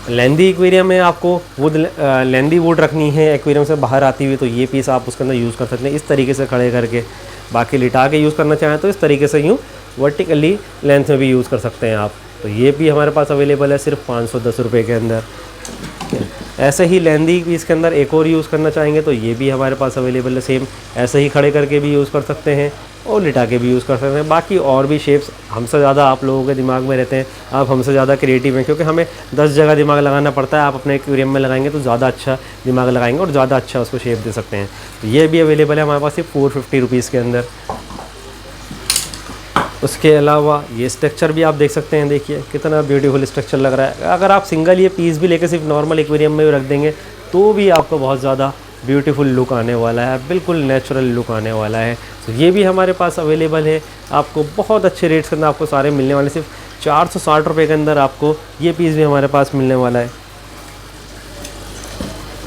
लेंदी एक्वेरियम में आपको वुड लेंदी वुड रखनी है एक्वेरियम से बाहर आती हुई, तो ये पीस आप उसके अंदर यूज़ कर सकते हैं इस तरीके से खड़े करके। बाकी लिटा के यूज़ करना चाहें तो इस तरीके से यूँ वर्टिकली लेंथ में भी यूज़ कर सकते हैं आप। तो ये भी हमारे पास अवेलेबल है सिर्फ 510 रुपये के अंदर। ऐसे ही लेंदी पीस के अंदर एक और यूज़ करना चाहेंगे तो ये भी हमारे पास अवेलेबल है, सेम ऐसे ही खड़े करके भी यूज़ कर सकते हैं और लिटा के भी यूज़ कर सकते हैं। बाकी और भी शेप्स हमसे ज़्यादा आप लोगों के दिमाग में रहते हैं, आप हमसे ज़्यादा क्रिएटिव हैं, क्योंकि हमें 10 जगह दिमाग लगाना पड़ता है। आप अपने एक्वेरियम में लगाएंगे तो ज़्यादा अच्छा दिमाग लगाएंगे और ज़्यादा अच्छा उसको शेप दे सकते हैं। तो ये भी अवेलेबल है हमारे पास सिर्फ 450 रुपीज़ के अंदर। उसके अलावा ये स्ट्रक्चर भी आप देख सकते हैं, देखिए कितना ब्यूटीफुल स्ट्रक्चर लग रहा है। अगर आप सिंगल ये पीस भी लेकर सिर्फ नॉर्मल एक्वेरियम में भी रख देंगे तो भी आपको बहुत ज़्यादा ब्यूटीफुल लुक आने वाला है, बिल्कुल नेचुरल लुक आने वाला है। तो ये भी हमारे पास अवेलेबल है, आपको बहुत अच्छे रेट्स के अंदर आपको सारे मिलने वाले। सिर्फ 460 रुपये के अंदर आपको ये पीस भी हमारे पास मिलने वाला है।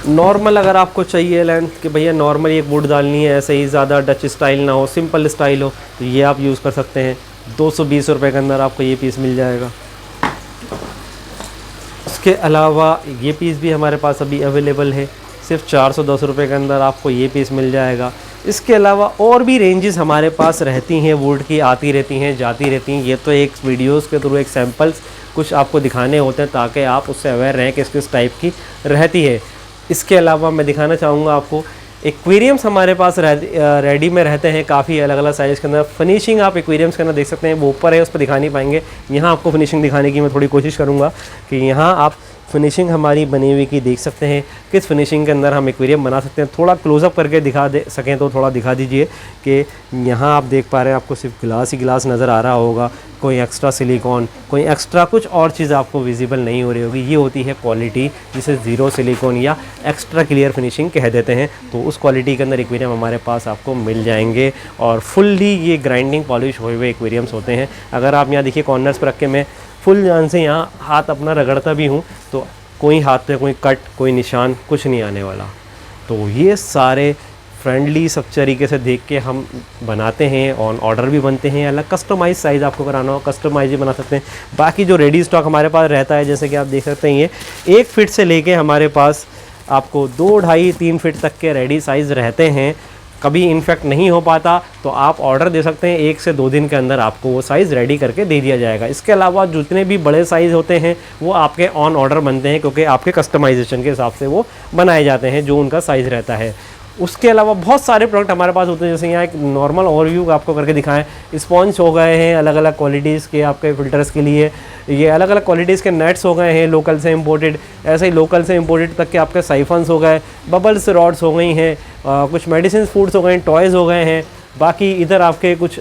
नॉर्मल अगर आपको चाहिए लेंथ कि भैया नॉर्मल एक वुड डालनी है, ऐसे ही ज़्यादा डच स्टाइल ना हो, सिंपल स्टाइल हो, तो ये आप यूज़ कर सकते हैं। 220 रुपये के अंदर आपको ये पीस मिल जाएगा। इसके अलावा ये पीस भी हमारे पास अभी अवेलेबल है, सिर्फ 410 रुपये के अंदर आपको ये पीस मिल जाएगा। इसके अलावा और भी रेंजेस हमारे पास रहती हैं, वुड की आती रहती हैं, जाती रहती हैं। ये तो एक वीडियोस के थ्रू एक सैम्पल्स कुछ आपको दिखाने होते हैं ताकि आप उससे अवेयर रहें कि किस टाइप की रहती है। इसके अलावा मैं दिखाना चाहूँगा आपको एक्वेरियम्स हमारे पास रेडी में रहते हैं काफ़ी अलग अलग साइज़ के अंदर। फिनिशिंग आप एक्वेरियम्स के अंदर देख सकते हैं, वो ऊपर है उस पर दिखा नहीं पाएंगे, यहाँ आपको फिनिशिंग दिखाने की मैं थोड़ी कोशिश करूँगा कि यहाँ आप फिनिशिंग हमारी बनी हुई की देख सकते हैं, किस फिनिशिंग के अंदर हम एक्वेरियम बना सकते हैं। थोड़ा क्लोज़अप करके दिखा दे सकें तो थोड़ा दिखा दीजिए कि यहाँ आप देख पा रहे हैं, आपको सिर्फ गिलास ही गिलास नज़र आ रहा होगा, कोई एक्स्ट्रा सिलिकॉन, कोई एक्स्ट्रा कुछ और चीज़ आपको विजिबल नहीं हो रही होगी। ये होती है क्वालिटी जिसे ज़ीरो सिलिकॉन या एक्स्ट्रा क्लियर फिनिशिंग कह देते हैं। तो उस क्वालिटी के अंदर एक्वेरियम हमारे पास आपको मिल जाएंगे और फुल्ली ये ग्राइंडिंग पॉलिश हुए हुए एक्वेरियम्स होते हैं। अगर आप यहाँ देखिए कॉर्नर्स पर रख के मैं फुल जान से यहाँ हाथ अपना रगड़ता भी हूँ तो कोई हाथ पे कोई कट, कोई निशान कुछ नहीं आने वाला। तो ये सारे फ्रेंडली सब तरीके से देख के हम बनाते हैं, ऑन ऑर्डर भी बनते हैं। अलग कस्टमाइज साइज़ आपको कराना हो कस्टमाइज भी बना सकते हैं। बाकी जो रेडी स्टॉक हमारे पास रहता है, जैसे कि आप देख सकते हैं, ये 1 फीट से लेके हमारे पास आपको 2, 2.5, 3 फीट तक के रेडी साइज़ रहते हैं। कभी इनफेक्ट नहीं हो पाता तो आप ऑर्डर दे सकते हैं, 1 से 2 दिन के अंदर आपको वो साइज़ रेडी करके दे दिया जाएगा। इसके अलावा जितने भी बड़े साइज़ होते हैं वो आपके ऑन ऑर्डर बनते हैं, क्योंकि आपके कस्टमाइजेशन के हिसाब से वो बनाए जाते हैं जो उनका साइज़ रहता है। उसके अलावा बहुत सारे प्रोडक्ट हमारे पास होते हैं, जैसे यहाँ एक नॉर्मल ओवरव्यू आपको करके दिखाएं। स्पॉन्ज हो गए हैं अलग अलग क्वालिटीज़ के आपके फ़िल्टर्स के लिए, ये अलग अलग क्वालिटीज़ के नेट्स हो गए हैं लोकल से इंपोर्टेड, ऐसे ही लोकल से इंपोर्टेड तक के आपके साइफन्स हो गए, बबल्स रॉड्स हो गई हैं, कुछ मेडिसिन फूड्स हो गए हैं, टॉयज़ हो गए हैं। बाकी इधर आपके कुछ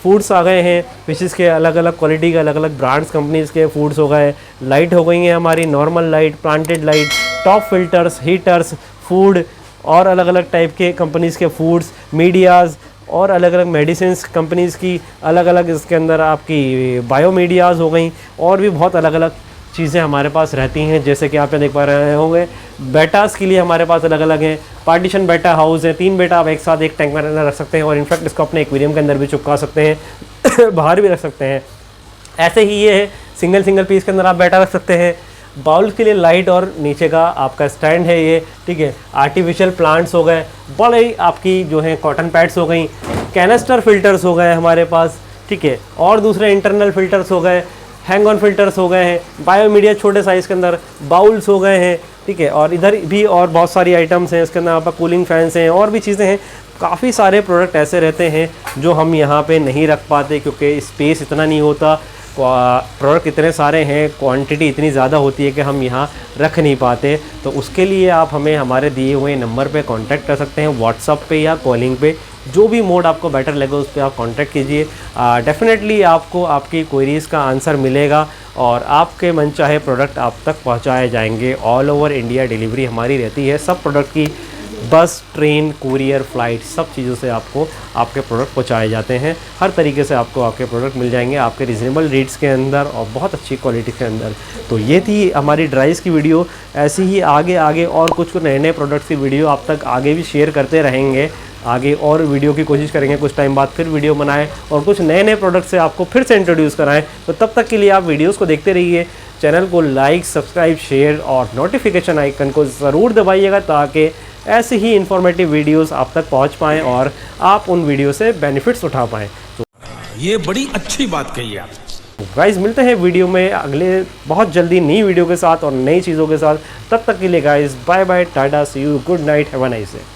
फूड्स आ गए हैं, फिशेस के अलग अलग क्वालिटी के अलग अलग ब्रांड्स कंपनीज़ के फूड्स हो गए। लाइट हो गई हैं हमारी, normal light, planted light, top filters, heaters, food और अलग अलग टाइप के कंपनीज़ के फूड्स, मीडियाज़ और अलग अलग मेडिसिन्स कंपनीज़ की अलग अलग, इसके अंदर आपकी बायो मीडियाज़ हो गई और भी बहुत अलग अलग चीज़ें हमारे पास रहती हैं। जैसे कि आप यहाँ देख पा रहे होंगे, बेटास के लिए हमारे पास अलग अलग हैं। पार्टीशन बेटा हाउस है, 3 बेटा आप एक साथ एक टैंक में अंदर रख सकते हैं और इनफैक्ट इसको अपने एक्वेरियम के अंदर भी चिपका सकते हैं बाहर भी रख सकते हैं। ऐसे ही ये है, सिंगल पीस के अंदर आप बेटा रख सकते हैं। बाउल के लिए लाइट और नीचे का आपका स्टैंड है ये, ठीक है। आर्टिफिशियल प्लांट्स हो गए, बड़े आपकी जो है कॉटन पैड्स हो गई, कैनिस्टर फिल्टर्स हो गए हमारे पास, ठीक है। और दूसरे इंटरनल फिल्टर्स हो गए, हैंग ऑन फिल्टर्स हो गए हैं, बायोमीडिया छोटे साइज़ के अंदर, बाउल्स हो गए हैं, ठीक है। और इधर भी और बहुत सारी आइटम्स हैं, इसके अंदर आपका कूलिंग फैंस हैं और भी चीज़ें हैं। काफ़ी सारे प्रोडक्ट ऐसे रहते हैं जो हम यहाँ पे नहीं रख पाते क्योंकि स्पेस इतना नहीं होता, प्रोडक्ट इतने सारे हैं, क्वांटिटी इतनी ज़्यादा होती है कि हम यहाँ रख नहीं पाते। तो उसके लिए आप हमें हमारे दिए हुए नंबर पे कांटेक्ट कर सकते हैं, व्हाट्सअप पे या कॉलिंग पे, जो भी मोड आपको बेटर लगे उस पर आप कांटेक्ट कीजिए। डेफिनेटली आपको आपकी क्वेरीज़ का आंसर मिलेगा और आपके मनचाहे प्रोडक्ट आप तक पहुँचाए जाएंगे। ऑल ओवर इंडिया डिलीवरी हमारी रहती है सब प्रोडक्ट की, बस, ट्रेन, कुरियर, फ्लाइट, सब चीज़ों से आपको आपके प्रोडक्ट पहुंचाए जाते हैं। हर तरीके से आपको आपके प्रोडक्ट मिल जाएंगे आपके रिजनेबल रेट्स के अंदर और बहुत अच्छी क्वालिटी के अंदर। तो ये थी हमारी ड्राइस की वीडियो। ऐसी ही आगे और कुछ नए प्रोडक्ट्स की वीडियो आप तक आगे भी शेयर करते रहेंगे। आगे और वीडियो की कोशिश करेंगे, कुछ टाइम बाद फिर वीडियो बनाएं और कुछ नए प्रोडक्ट से आपको फिर से इंट्रोड्यूस कराएं। तो तब तक के लिए आप वीडियोस को देखते रहिए, चैनल को लाइक, सब्सक्राइब, शेयर और नोटिफिकेशन आइकन को ज़रूर दबाइएगा ताकि ऐसे ही इन्फॉर्मेटिव वीडियोस आप तक पहुंच पाएँ और आप उन वीडियो से बेनिफिट्स उठा पाएँ। तो ये बड़ी अच्छी बात कही आप। गाइस मिलते हैं वीडियो में अगले बहुत जल्दी नई वीडियो के साथ और नई चीज़ों के साथ। तब तक के लिए guys bye bye, tata, see you, good night, have a nice day.